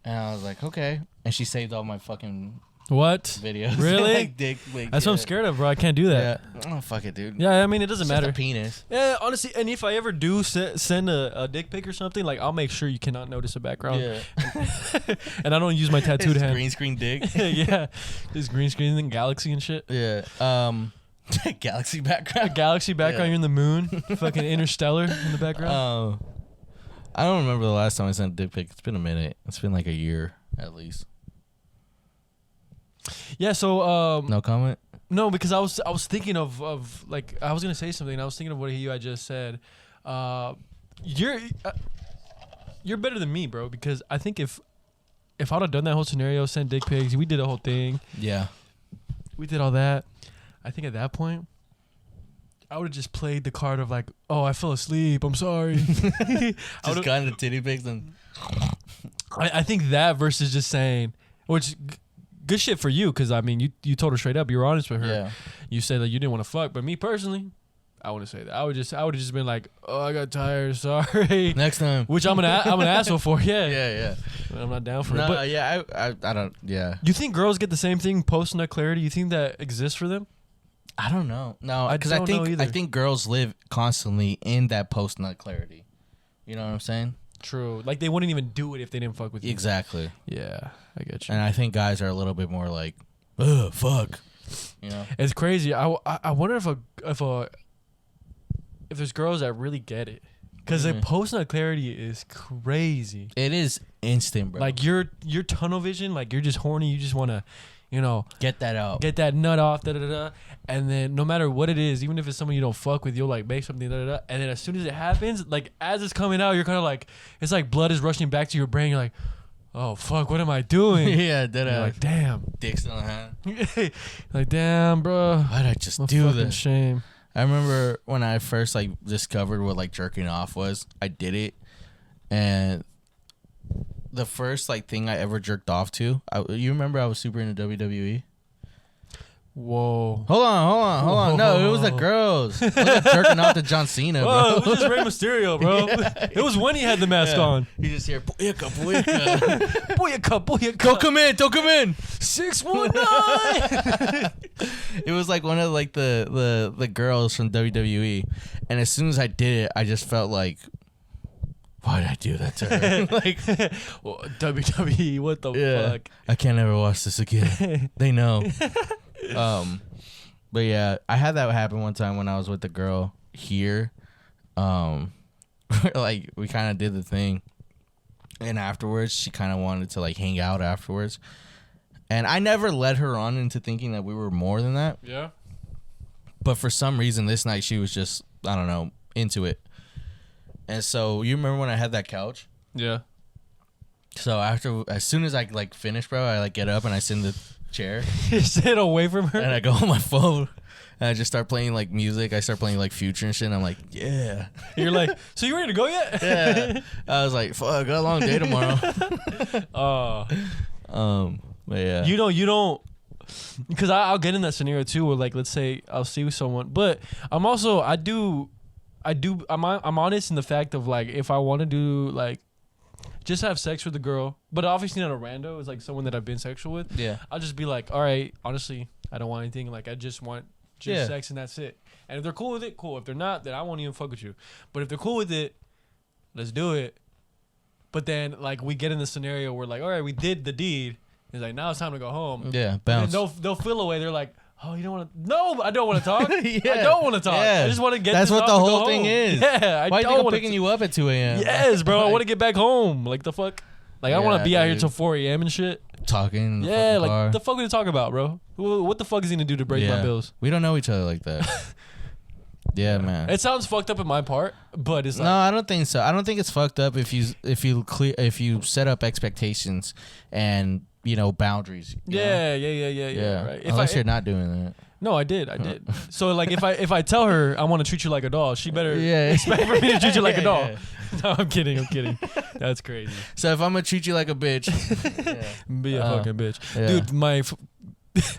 And I was like, okay. And she saved all my fucking What? videos. Really? Like dick. Like, That's what I'm scared of, bro. I can't do that. Yeah. Oh, fuck it, dude. Yeah, I mean, it doesn't It's matter. just a penis. Yeah, honestly, and if I ever do send a dick pic or something, like I'll make sure you cannot notice the background. Yeah. And I don't use my tattooed It's hand. green screen dick. Yeah, this green screen and galaxy and shit. Yeah. Galaxy background. Galaxy background, Yeah. you're in the moon. Fucking interstellar in the background. I don't remember the last time I sent a dick pic. It's been a minute. It's been like a year at least. Yeah, so No comment. no, because I was thinking of like I was gonna say something. I was thinking of what you had just said. You're better than me, bro. Because I think if I'd have done that whole scenario, sent dick pics, we did the whole thing, Yeah. we did all that. I think at that point, I would have just played the card of like, oh, I fell asleep. I'm sorry. Just gotten the titty pics and. I think that versus just saying, which good shit for you, because I mean, you told her straight up, you were honest with her. Yeah. You said that you didn't want to fuck, but me personally, I wouldn't say that. I would have just been like, oh, I got tired, sorry. Next time. Which I'm an asshole for, yeah. Yeah. I'm not down for No, it. But yeah. I don't. Yeah. you think girls get the same thing post nut clarity? You think that exists for them? I don't know. No, I because I don't know think either. I think girls live constantly in that post nut clarity. You know what I'm saying? True. Like they wouldn't even do it if they didn't fuck with you. Exactly. Yeah, I get you. And I think guys are a little bit more like, ugh, fuck. You know? It's crazy. I wonder if there's girls that really get it, because the post nut clarity is crazy. It is instant, bro. Like your tunnel vision, like you're just horny. You just want to, get that out. get that nut off, and then no matter what it is, even if it's someone you don't fuck with, you'll like make something, and then as soon as it happens, like as it's coming out, you're kind of like, it's like blood is rushing back to your brain. You're like, oh fuck, what am I doing? Yeah, that You're like, damn, dicks in the hand. like damn, bro. Why'd I just What do fucking this? shame. I remember when I first like discovered what like jerking off was. I did it, and the first like thing I ever jerked off to. You remember I was super into WWE. Whoa. Hold on. No, it was the girls. I was like, jerking off to John Cena, bro. Whoa, it was just Rey Mysterio, bro. It was when he had the mask on. You just hear boyaka. Booyaka. Don't come in. 619. It was like one of like the girls from WWE, and as soon as I did it, I just felt like, why did I do that to her? Like, Well, WWE, what the fuck? I can't ever watch this again. They know. But yeah, I had that happen one time when I was with the girl here. Like we kind of did the thing, and afterwards she kind of wanted to like hang out afterwards, and I never led her on into thinking that we were more than that. Yeah. But for some reason this night she was just, I don't know, into it. And so you remember when I had that couch? Yeah. So as soon as I like finish, bro, I like get up and I sit in the chair You sit away from her. and I go on my phone and I just start playing like music. I start playing like Future and shit. And I'm like, yeah. You're like, so you ready to go yet? Yeah. I was like, fuck, I got a long day tomorrow. Oh. But yeah. You don't because I'll get in that scenario too, where like let's say I'll see someone, but I'm also I'm honest in the fact of like if I want to do like just have sex with a girl, but obviously not a rando, it's like someone that I've been sexual with. Yeah. I'll just be like, all right, honestly, I don't want anything. Like I just want sex and that's it. And if they're cool with it, cool. If they're not, then I won't even fuck with you. But if they're cool with it, let's do it. But then like we get in the scenario where like, all right, we did the deed. It's like now it's time to go home. Yeah, bounce. And they'll feel away. They're like, oh, you don't want to? No, I don't want to talk. Yeah. I don't want to talk. Yeah. I just want to get. That's this what off the and go whole thing home. is. Yeah, Why do you think I'm want picking you up at 2 a.m.? Yes, bro. I Like, want to get back home. Like the fuck. Like I don't want to be out here dude. till 4 a.m. and shit. Talking in the Yeah, fucking like car. the fuck are we talking about, bro? What the fuck is he gonna do to break my bills? We don't know each other like that. Yeah, man. It sounds fucked up in my part, but it's like, No, I don't think so. I don't think it's fucked up if you set up expectations and boundaries. You know? Yeah. Right. Unless you're not doing that. No, I did. So like if I tell her I want to treat you like a doll, she better Yeah. expect for me to treat you like a doll. Yeah. No, I'm kidding. That's crazy. So if I'm gonna treat you like a bitch, Be a fucking bitch, yeah. dude.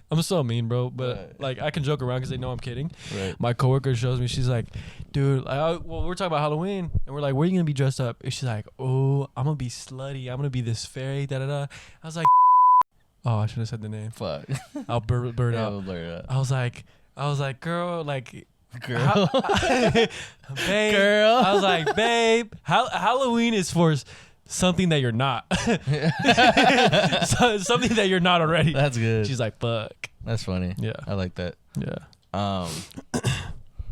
I'm so mean, bro. But Right. like I can joke around because they know I'm kidding. right. My coworker shows me. She's like, dude. We're talking about Halloween, and we're like, where are you gonna be dressed up? And she's like, oh, I'm gonna be slutty. I'm gonna be this fairy. Da da da. I was like, oh, I should have said the name. Fuck. I'll blur it Yeah, out. we'll blur it out. I was like, girl, like. Girl. Babe, Girl. I was like, babe, Halloween is for something that you're not. Something that you're not already. That's good. She's like, fuck. That's funny. Yeah. I like that. Yeah.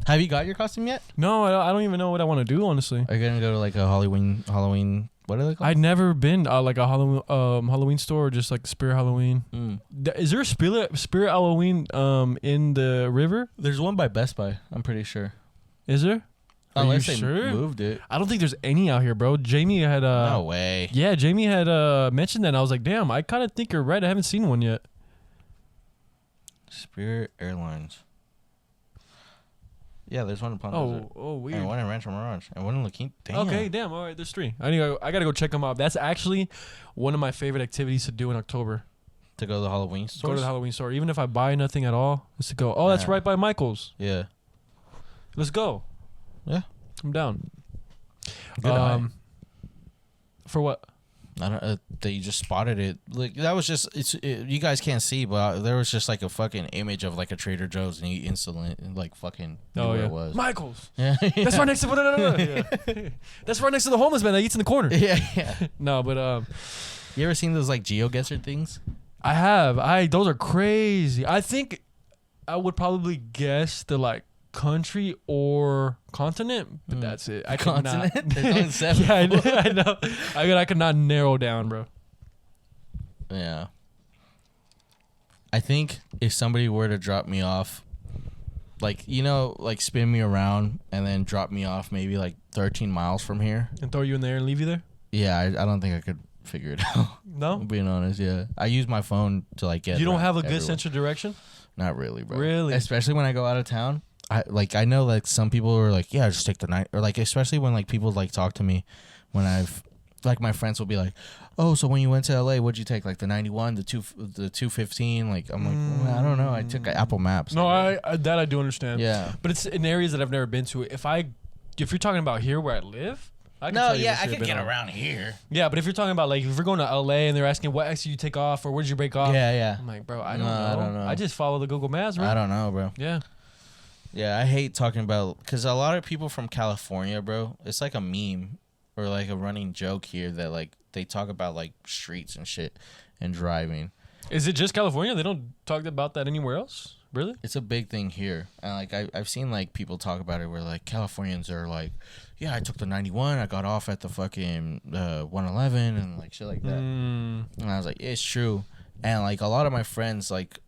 Have you got your costume yet? No, I don't even know what I want to do, honestly. Are you gonna go to like a Halloween? What are they called? I'd never been like a Halloween store or just like Spirit Halloween. Is there a Spirit Halloween in the river? There's one by Best Buy. I'm pretty sure. Is there? Are Unless you they sure? moved it. I don't think there's any out here, bro. Jamie had No way. Yeah, Jamie had mentioned that. And I was like, damn, I kind of think you're right. I haven't seen one yet. Spirit Airlines. Yeah, there's one in Palm Desert. Weird. And one in Rancho Mirage. And one in La Quinta. Damn. Okay, damn. All right, there's 3. I gotta go check them out. That's actually one of my favorite activities to do in October. To go to the Halloween store? Go to the Halloween store, even if I buy nothing at all. Is to go. Oh, that's Yeah. right by Michael's. Yeah. Let's go. Yeah. I'm down. Good eye. For what? I don't that you just spotted it. Like that was just you guys can't see, but there was just like a fucking image of like a Trader Joe's, and you instantly like fucking knew where it was. Michael's. Yeah. That's right next to Yeah. That's right next to the homeless man that eats in the corner. Yeah. No, but You ever seen those like GeoGuessr things? I have. Those are crazy. I think I would probably guess the like country or continent, but that's it. I Continent? cannot. There's only 7. Yeah, I know. I could not narrow down, bro. Yeah. I think if somebody were to drop me off, like like spin me around and then drop me off maybe like 13 miles from here. And throw you in there and leave you there? Yeah, I don't think I could figure it out. No? I'm being honest, yeah. I use my phone to like get You don't around have a good everywhere. sense of direction? Not really, bro. Really? Especially when I go out of town. I know like some people are like, yeah, just take the night, or like especially when like people like talk to me when I've like my friends will be like, oh, so when you went to LA, what'd you take? Like the 91, the 215? Like I'm like, well, I don't know. I took Apple Maps. No, I do understand. Yeah. But it's in areas that I've never been to. If you're talking about here where I live, I can tell you what street I've been on. around here. Yeah, but if you're talking about like if we're going to LA and they're asking what exit you take off or where did you break off, Yeah. I'm like, bro, I No, don't know. I don't know. I just follow the Google Maps, bro. I don't know, bro. Yeah. Yeah, I hate talking about because a lot of people from California, bro, it's like a meme or like a running joke here that like they talk about like streets and shit and driving. Is it just California? They don't talk about that anywhere else? Really? It's a big thing here, and like I've seen like people talk about it where like Californians are like, yeah, I took the 91, I got off at the fucking 111 and like shit like that, and I was like, it's true, and like a lot of my friends like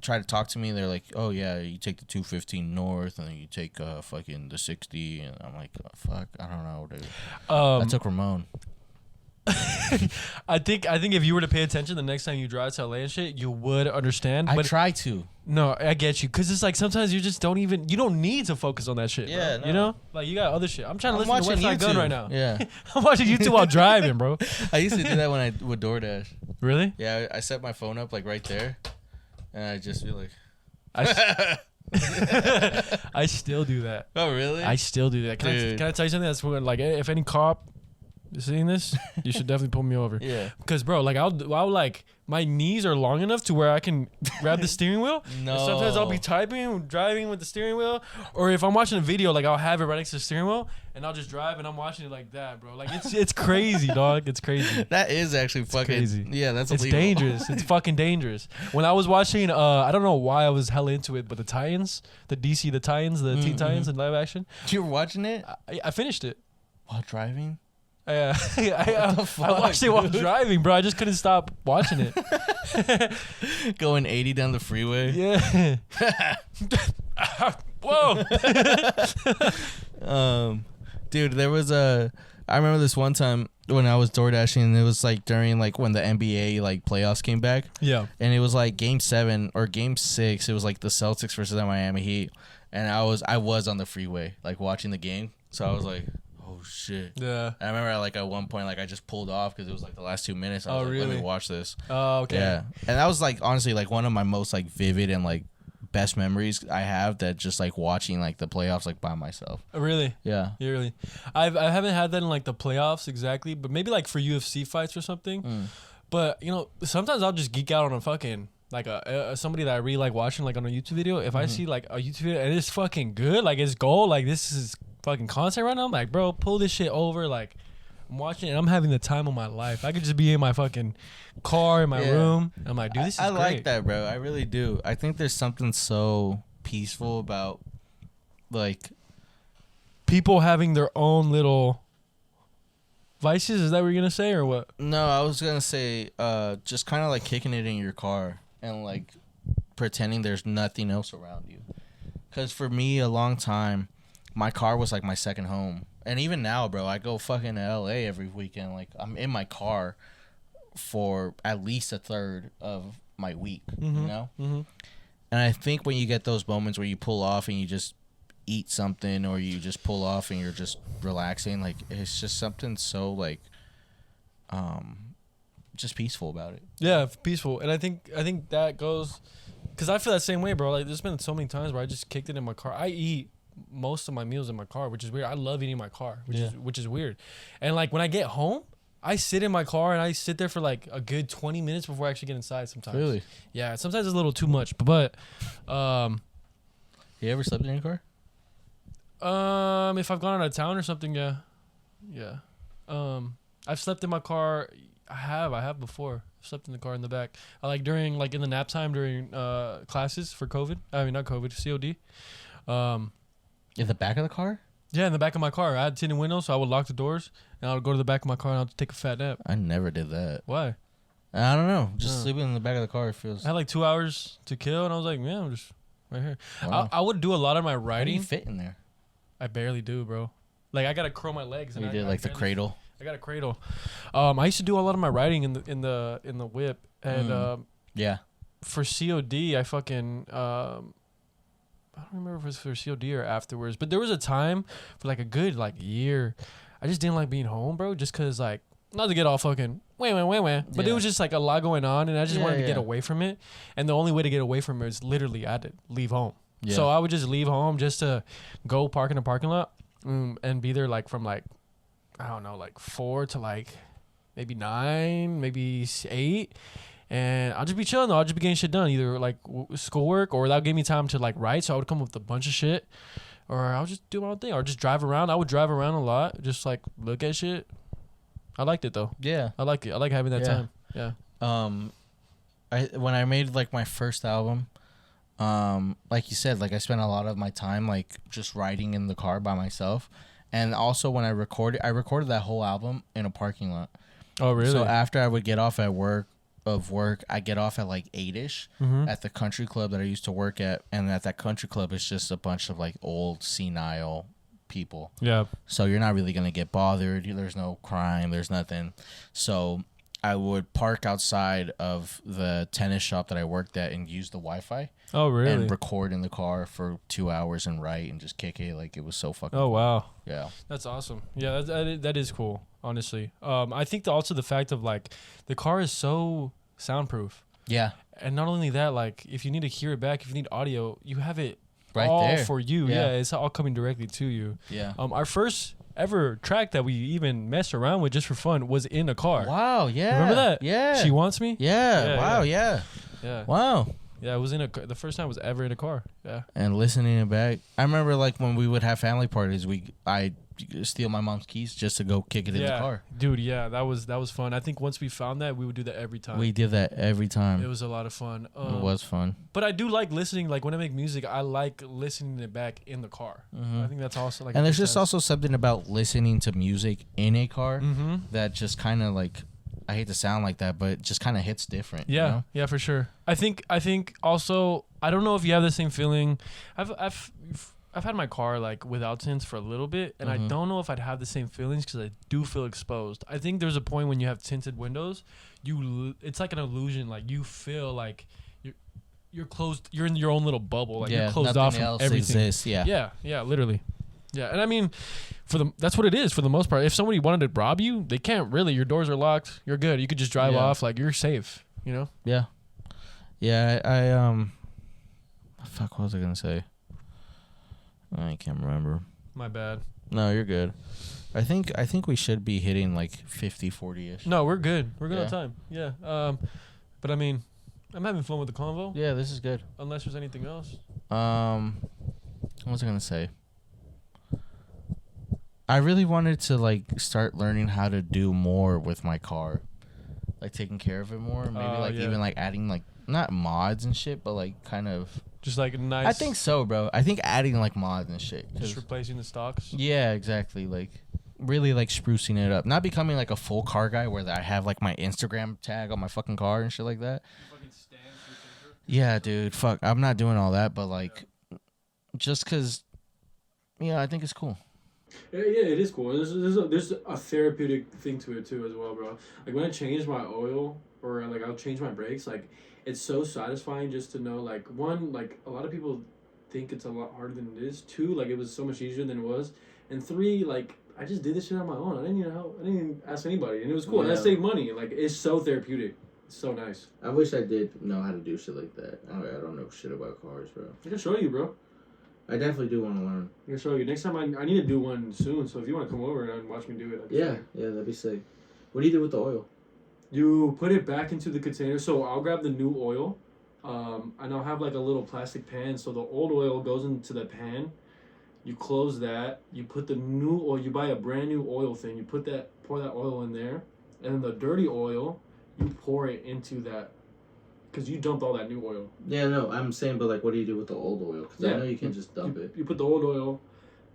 try to talk to me, they're like, oh yeah, you take the 215 north and then you take fucking the 60, and I'm like, oh, fuck, I don't know, dude. I took Ramon. I think if you were to pay attention the next time you drive to LA and shit, you would understand. I But try to. no, I get you, because it's like sometimes you just you don't need to focus on that shit. Yeah, bro. no. You know, like you got other shit. I'm trying to I'm listen to watching West Side Gun YouTube. right now. Yeah. I'm watching YouTube while driving, bro. I used to do that when I would DoorDash. Really? Yeah, I set my phone up like right there, and I just be like, I still do that. oh really? I still do that. Can I tell you something? That's when, like, if any cop is seeing this, you should definitely pull me over. Yeah. Because, bro, like, I'll like, my knees are long enough to where I can grab the steering wheel. No. And sometimes I'll be typing, driving with the steering wheel, or if I'm watching a video, like, I'll have it right next to the steering wheel, and I'll just drive, and I'm watching it like that, bro. Like, it's crazy, dog. It's crazy. That is actually fucking crazy. Yeah, that's It's illegal. dangerous. It's fucking dangerous. When I was watching, I don't know why I was hella into it, but the Titans, the DC, the Titans, the Teen Titans in live action, You were watching it I finished it. while driving? I fuck, watched it while dude? driving, bro. I just couldn't stop watching it. Going 80 down the freeway. Yeah. Whoa. Dude, there was I remember this one time when I was door dashing, and it was like during like when the NBA like playoffs came back, Yeah. and it was like Game 7 or Game 6. It was like the Celtics versus the Miami Heat, and I was on the freeway like watching the game, so I was like, oh shit. Yeah. I remember like at one point like I just pulled off because it was like the last 2 minutes. I was Oh, like, let really? me watch this. Oh, okay. Yeah, and that was like honestly like one of my most like vivid and like best memories I have, that just like watching like the playoffs like by myself. Really? Yeah. Yeah, really. I haven't had that in like the playoffs exactly, but maybe like for UFC fights or something. But you know, sometimes I'll just geek out on a fucking like a somebody that I really like watching like on a YouTube video. If I see like a YouTube video and it's fucking good, like it's gold, like this is fucking content right now, I'm like, bro, pull this shit over. Like I'm watching it and I'm having the time of my life. I could just be in my fucking car in my room. I'm like, dude, this is I great. like that, bro. I really do. I think there's something so peaceful about like People having their own little vices. Is that what you're gonna say or what? No, I was gonna say just kind of like kicking it in your car and like pretending there's nothing else around you. Because for me, a long time, my car was like my second home. And even now, bro, I go fucking to LA every weekend. Like, I'm in my car for at least a third of my week, you know? Mm-hmm. And I think when you get those moments where you pull off and you just eat something, or you just pull off and you're just relaxing, like, it's just something so, like, just peaceful about it. Yeah, peaceful. And I think that goes, because I feel that same way, bro. Like, there's been so many times where I just kicked it in my car. I eat most of my meals in my car, which is weird. I love eating in my car, which is weird. And like when I get home, I sit in my car and I sit there for like a good 20 minutes before I actually get inside sometimes. Really? Yeah, sometimes it's a little too much, but You ever slept in your car? if I've gone out of town or something, yeah. I've slept in my car. I have before. I've slept in the car in the back. I like during like in the nap time during classes for COVID. I mean not COVID, COD. In the back of the car? Yeah, in the back of my car. I had tinted windows, so I would lock the doors and I would go to the back of my car and I would take a fat nap. I never did that. Why? I don't know. Just sleeping in the back of the car feels. I had like 2 hours to kill, and I was like, man, I'm just right here. Wow. I would do a lot of my How do you writing. fit in there? I barely do, bro. Like I gotta curl my legs. You And did I like the barely- cradle. I got a cradle. I used to do a lot of my writing in the whip, and Yeah. for COD, I fucking I don't remember if it was for COD or afterwards, but there was a time for like a good like year, I just didn't like being home, bro, just cause like not to get all fucking but Yeah. it was just like a lot going on, and I just wanted to get yeah. away from it, and the only way to get away from it is literally I had to leave home. Yeah. So I would just leave home just to go park in a parking lot, and be there like from like I don't know like 4 to like maybe 9, maybe 8. And I'll just be chilling though. I'll just be getting shit done, either like schoolwork, or that gave me time to like write. So I would come up with a bunch of shit, or I'll just do my own thing, or just drive around. I would drive around a lot, just like look at shit. I liked it though. Yeah. I like it. I like having that Yeah. time. Yeah. When I made like my first album, like you said, like I spent a lot of my time like just riding in the car by myself, and also when I recorded that whole album in a parking lot. Oh really? So after I would get off at work, I get off at like 8ish at the country club that I used to work at, and at that country club it's just a bunch of like old senile people. Yeah. So you're not really gonna get bothered. There's no crime. There's nothing. So I would park outside of the tennis shop that I worked at and use the Wi-Fi Oh really? and record in the car for 2 hours and write and just kick it. Like it was so fucking. Oh wow. Yeah. That's awesome. Yeah, that is cool. Honestly, I think also the fact of like the car is so soundproof. Yeah. And not only that, like if you need to hear it back, if you need audio, you have it Right all there. for you. Yeah. Yeah, it's all coming directly to you. Yeah. Our first ever track that we even messed around with just for fun was in a car. Wow. Yeah. Remember that? Yeah. She Wants Me? Yeah. Yeah, Wow. Yeah. Yeah. Wow. Yeah, it was in the first time I was ever in a car. Yeah. And listening it back, I remember like when we would have family parties, I steal my mom's keys just to go kick it in the car. Dude, yeah, that was fun. I think once we found that, we would do that every time. We did that every time. It was a lot of fun. It was fun. But I do like listening. Like when I make music, I like listening it back in the car. I think that's also like. And there's just also something about listening to music in a car that just kind of like, I hate to sound like that, but it just kind of hits different. Yeah, You know? yeah, for sure. I think also, I don't know if you have the same feeling. I've had my car like without tints for a little bit, and I don't know if I'd have the same feelings because I do feel exposed. I think there's a point when you have tinted windows, it's like an illusion. Like you feel like you're closed. You're in your own little bubble. Like you're closed off from everything. Exists. Yeah. Yeah, literally. Yeah, and I mean, that's what it is for the most part. If somebody wanted to rob you, they can't really. Your doors are locked. You're good. You could just drive off. Like you're safe. You know. Yeah. Yeah. Fuck. What was I gonna say? I can't remember. My bad. No, you're good. I think we should be hitting like 50-40ish. No, we're good. We're good Yeah. on time. Yeah. But I mean, I'm having fun with the convo. Yeah, this is good. Unless there's anything else. What was I gonna say? I really wanted to like start learning how to do more with my car, like taking care of it more. Maybe even like adding like not mods and shit, but like kind of. Just like nice. I think so, bro. I think adding like mods and shit. Just replacing the stocks. Yeah, exactly. Like really like sprucing it up, not becoming like a full car guy where I have like my Instagram tag on my fucking car and shit like that. Yeah, dude. Fuck, I'm not doing all that, but like, just cause, I think it's cool. Yeah, it is cool. There's a therapeutic thing to it too as well, bro. Like when I change my oil or like I'll change my brakes, like it's so satisfying just to know like one, like a lot of people think it's a lot harder than it is. Two, like it was so much easier than it was. And three, like I just did this shit on my own. I didn't even help. I didn't even ask anybody, and it was cool. And I saved money. Like it's so therapeutic. It's so nice. I wish I did know how to do shit like that. I don't know shit about cars, bro. I can show you, bro. I definitely do want to learn. I can show you. Next time I need to do one soon. So if you want to come over and watch me do it, Yeah, that'd be sick. What do you do with the oil? You put it back into the container. So I'll grab the new oil, and I'll have like a little plastic pan. So the old oil goes into the pan. You close that. You put the new oil. You buy a brand new oil thing. You pour that oil in there, and then the dirty oil, you pour it into that, because you dumped all that new oil. Yeah, no, I'm saying, but like, what do you do with the old oil? Because I know you can't just dump it. You put the old oil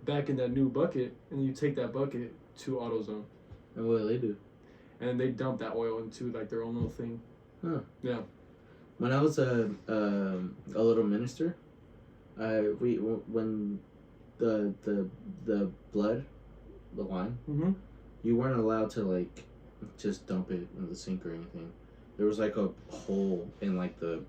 back in that new bucket, and you take that bucket to AutoZone. And what do they do? And they dump that oil into like their own little thing. Huh. Yeah. When I was a little minister, when the blood, the wine, you weren't allowed to like just dump it in the sink or anything. There was like a hole in like the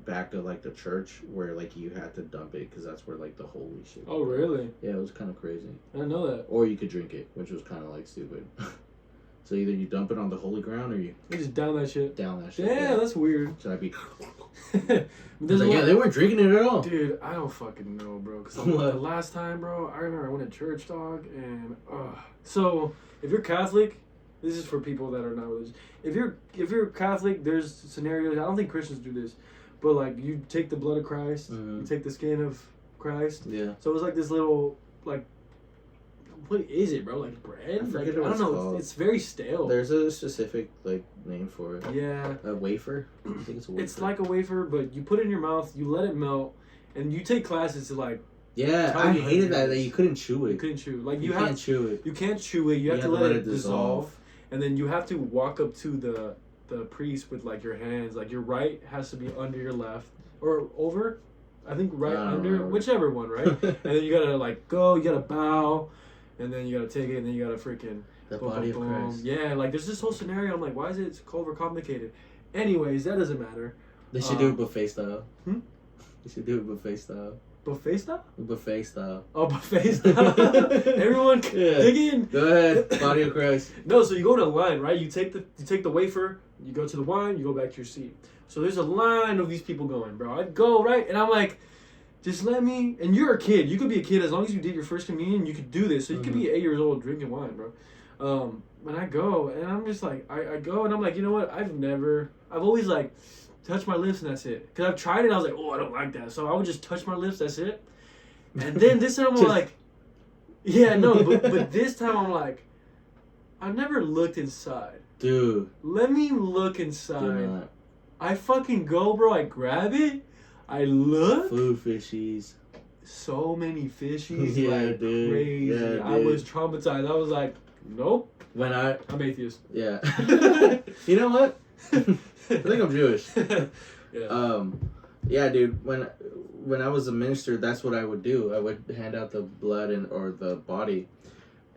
back of like the church where like you had to dump it because that's where like the holy shit. Oh really? Yeah, it was kind of crazy. I didn't know that. Or you could drink it, which was kind of like stupid. So either you dump it on the holy ground or you just down that shit. Yeah, that's weird. Should I be? Yeah, they weren't drinking it at all. Dude, I don't fucking know, bro. Cause the last time, bro, I remember I went to church, dog, and so if you're Catholic, this is for people that are not religious. If you're Catholic, there's scenarios. I don't think Christians do this, but like you take the blood of Christ, you take the skin of Christ. Yeah. So it was like this little like. What is it, bro? Like bread? I forget I what don't know. called. It's very stale. There's a specific like name for it. Yeah. A wafer. I think it's a wafer. It's like a wafer, but you put it in your mouth, you let it melt, and you take classes to like. Yeah, I hated that you couldn't chew it. You couldn't chew. Like you can't chew it. You can't chew it. You have to let it dissolve, and then you have to walk up to the priest with like your hands. Like your right has to be under your left or over. I think right under, whichever one, right? And then you gotta like go. You gotta bow. And then you gotta take it, and then you gotta freaking the body of Christ. Yeah, like there's this whole scenario. I'm like, why is it overcomplicated? Anyways, that doesn't matter. They should do it buffet style. They should do it buffet style. Buffet style? Buffet style. Oh, buffet style. Everyone, dig in. Go ahead, Claudio Cruz. No, so you go in a line, right? You take the wafer, you go to the wine, you go back to your seat. So there's a line of these people going, bro. I'd go, right? And I'm like, just let me. And you're a kid. You could be a kid as long as you did your first communion. You could do this. So you could be 8 years old drinking wine, bro. When I go, and I'm just like, I go, and I'm like, you know what? I've always like touched my lips and that's it. Because I've tried it, and I was like, oh, I don't like that. So I would just touch my lips, that's it. And then this time I'm like, yeah, no, but this time I'm like, I've never looked inside. Dude. Let me look inside. I fucking go, bro. I grab it. I look. Food fishies. So many fishies. Yeah, like dude. crazy. Yeah, I dude. was traumatized. I was like, nope. I'm atheist. Yeah. You know what? I think I'm Jewish. Yeah. Yeah, dude. When I was a minister, that's what I would do. I would hand out the blood or the body,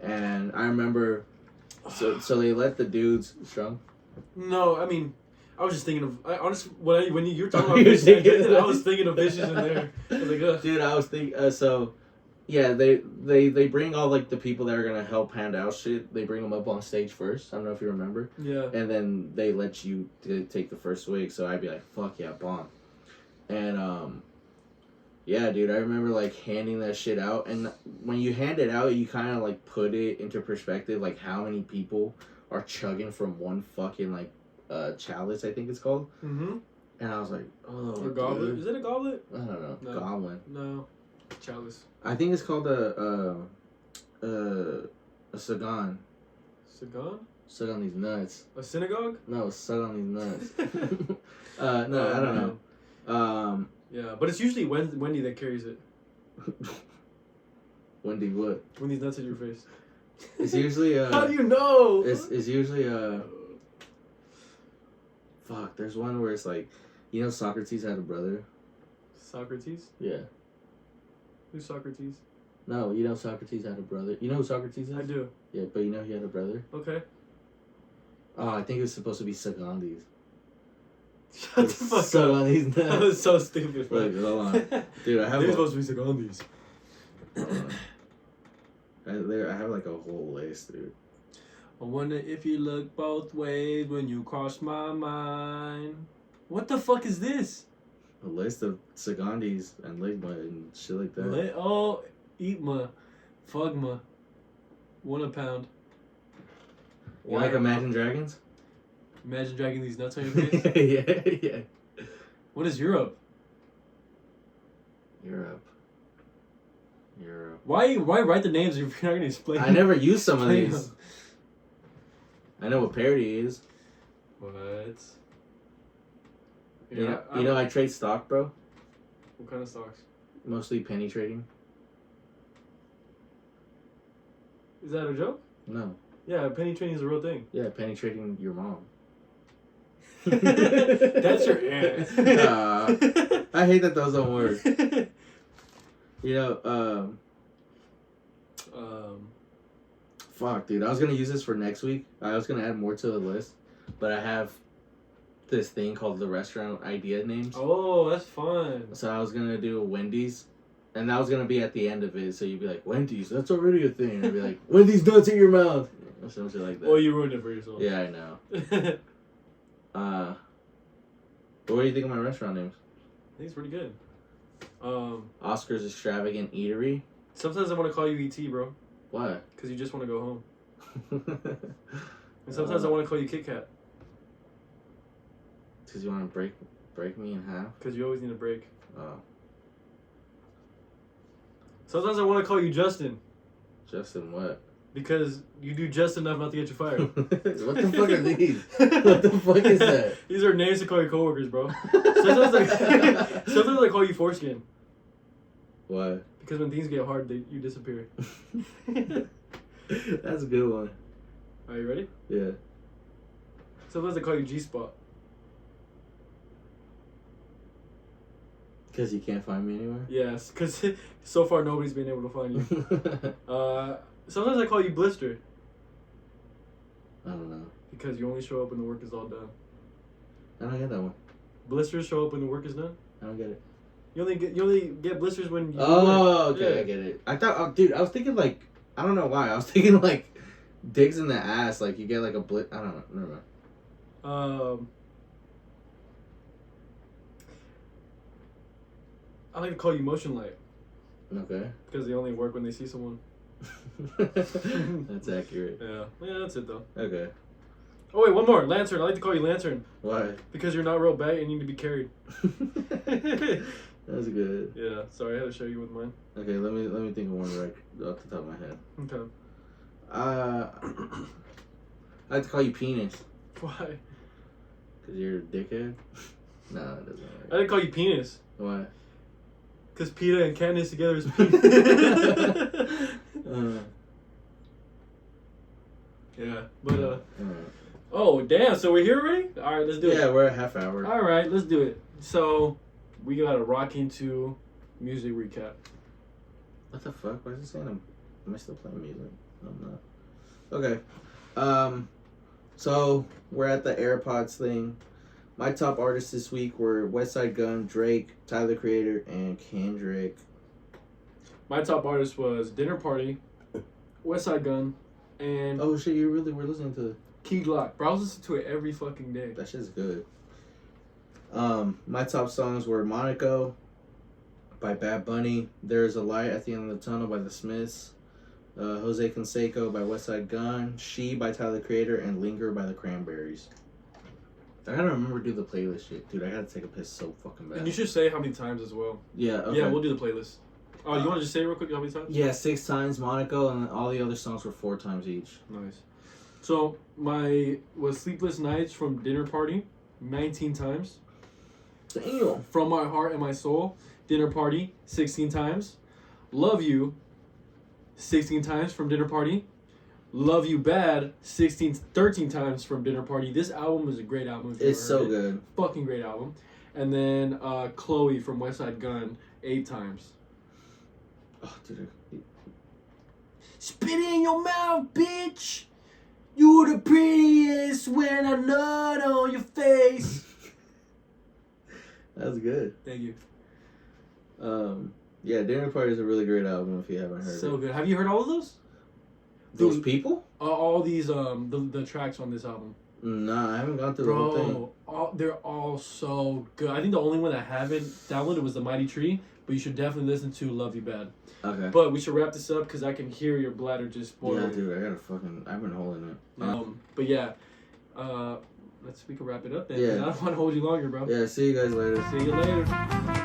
and I remember. So they let the dudes strong. No, I mean, I was just thinking of. Honestly, when you're talking about fishes, I was thinking of fishes in there. I was like, ugh. Dude, I was thinking. So, yeah, they bring all like the people that are gonna help hand out shit. They bring them up on stage first. I don't know if you remember. Yeah. And then they let you take the first wig. So I'd be like, fuck yeah, bomb. And yeah, dude, I remember like handing that shit out. And when you hand it out, you kind of like put it into perspective, like how many people are chugging from one fucking like chalice, I think it's called. Mm-hmm. And I was like, oh, A goblet? dude. Is it a goblet? I don't know. No. Goblin. No. Chalice. I think it's called a sagan. Sagan? Suck on these nuts. A synagogue? No, suck on these nuts. No, I don't know. Yeah, but it's usually Wendy that carries it. Wendy what? When these nuts in your face. It's usually How do you know? It's usually fuck, there's one where it's like, you know, Socrates had a brother. Socrates? Yeah. Who's Socrates? No, you know Socrates had a brother. You know who Socrates is? I do. Yeah, but you know he had a brother? Okay. Oh, I think it was supposed to be Sagandis. Shut the fuck Suck up. on these nuts. That was so stupid. Look, hold on. Dude, I have They're a, supposed to be Sagandis. I have like a whole list, dude. I wonder if you look both ways when you cross my mind. What the fuck is this? A list of Sagandis and Ligma and shit like that. Eatma. Fugma. 1 a pound. You like Imagine Dragons? Imagine dragging these nuts on your face? Yeah. What is Europe? Europe. Why write the names if you're not going to explain? I never used some of Explain these. them. I know what parody is. What? You know I trade stock, bro. What kind of stocks? Mostly penny trading. Is that a joke? No. Yeah, penny trading is a real thing. Yeah, penny trading your mom. That's your aunt. I hate that those don't work. You know, fuck, dude. I was gonna use this for next week. I was gonna add more to the list, but I have this thing called the restaurant idea names. Oh, that's fun. So I was gonna do a Wendy's, and that was gonna be at the end of it. So you'd be like, Wendy's, that's already a thing. I'd be like, Wendy's nuts in your mouth, or something like that. Well, you ruined it for yourself. Yeah, I know. But what do you think of my restaurant names? I think it's pretty good. Oscar's Extravagant Eatery. Sometimes I want to call you ET, bro, What? because you just want to go home. And sometimes I want to call you Kit Kat, Because you want to break me in half? because you always need a break. Oh. Sometimes I want to call you Justin, Justin, what? because you do just enough not to get you fired. What the fuck are these? What the fuck is that? These are names to call your coworkers, bro. Sometimes I call you Foreskin, What? because when things get hard, you disappear. That's a good one. Are you ready? Yeah. Sometimes I call you G-Spot. Because you can't find me anywhere? Yes, because so far nobody's been able to find you. Sometimes I call you Blister, I don't know. because you only show up when the work is all done. I don't get that one. Blisters show up when the work is done? I don't get it. You only get blisters when you. Oh, okay, Yeah. I get it. I thought, dude, I was thinking like, I don't know why. I was thinking like, dicks in the ass. Like you get like a blit. I don't know. Never mind. I like to call you motion light Okay. because they only work when they see someone. That's accurate. Yeah, that's it though. Okay. Oh wait, one more. Lantern. I like to call you Lantern Why? because you're not real big and need to be carried. That's good. Yeah, sorry, I had to show you with mine. Okay, let me think of one right off the top of my head. Okay. I like to call you Penis. Why? Cause you're a dickhead. No, it doesn't I work. didn't call you Penis. Why? Because Peter and Candace together is Penis. Yeah, but oh damn! So we're here already. All right, let's do it. Yeah, we're a half hour. All right, let's do it. So we gotta rock into music recap. What the fuck? Why is it saying am I still playing music? No, I'm not. Okay. So we're at the AirPods thing. My top artists this week were Westside Gunn, Drake, Tyler the Creator, and Kendrick. My top artist was Dinner Party, Westside Gunn, and Oh shit! You really were listening to Key Glock. Bro, I was listening to it every fucking day. that. Shit's good. My top songs were Monaco by Bad Bunny, There's a Light at the End of the Tunnel by The Smiths, Jose Canseco by Westside Gunn, She by Tyler the Creator, and Linger by the Cranberries. I gotta remember to do the playlist shit, dude. I gotta take a piss so fucking bad. And you should say how many times as well. Yeah, okay. Yeah, we'll do the playlist. Oh, you want to just say real quick how many times? Yeah, 6 times Monaco, and all the other songs were 4 times each. Nice. So my was Sleepless Nights from Dinner Party, 19 times. Damn. From My Heart and My Soul, Dinner Party, 16 times. Love You, 16 times from Dinner Party. Love You Bad, 13 times from Dinner Party. This album is a great album. If you It's ever so heard it. good. Fucking great album. And then Chloe from Westside Gunn, 8 times. Oh, dude. Spit in your mouth, bitch. You the prettiest when I nut on your face. That's good. Thank you. Yeah, Dinner Party is a really great album if you haven't heard So it. good. Have you heard all of those? Those Dude, people? all these the tracks on this album. Nah, I haven't gone through the whole thing. Bro, they're all so good. I think the only one I haven't downloaded was The Mighty Tree, but you should definitely listen to Love You Bad. Okay. But we should wrap this up because I can hear your bladder just boiling. Yeah, dude, I gotta fucking... I've been holding it. But yeah, we can wrap it up then. Yeah. 'Cause I don't want to hold you longer, bro. Yeah, see you guys later. See you later.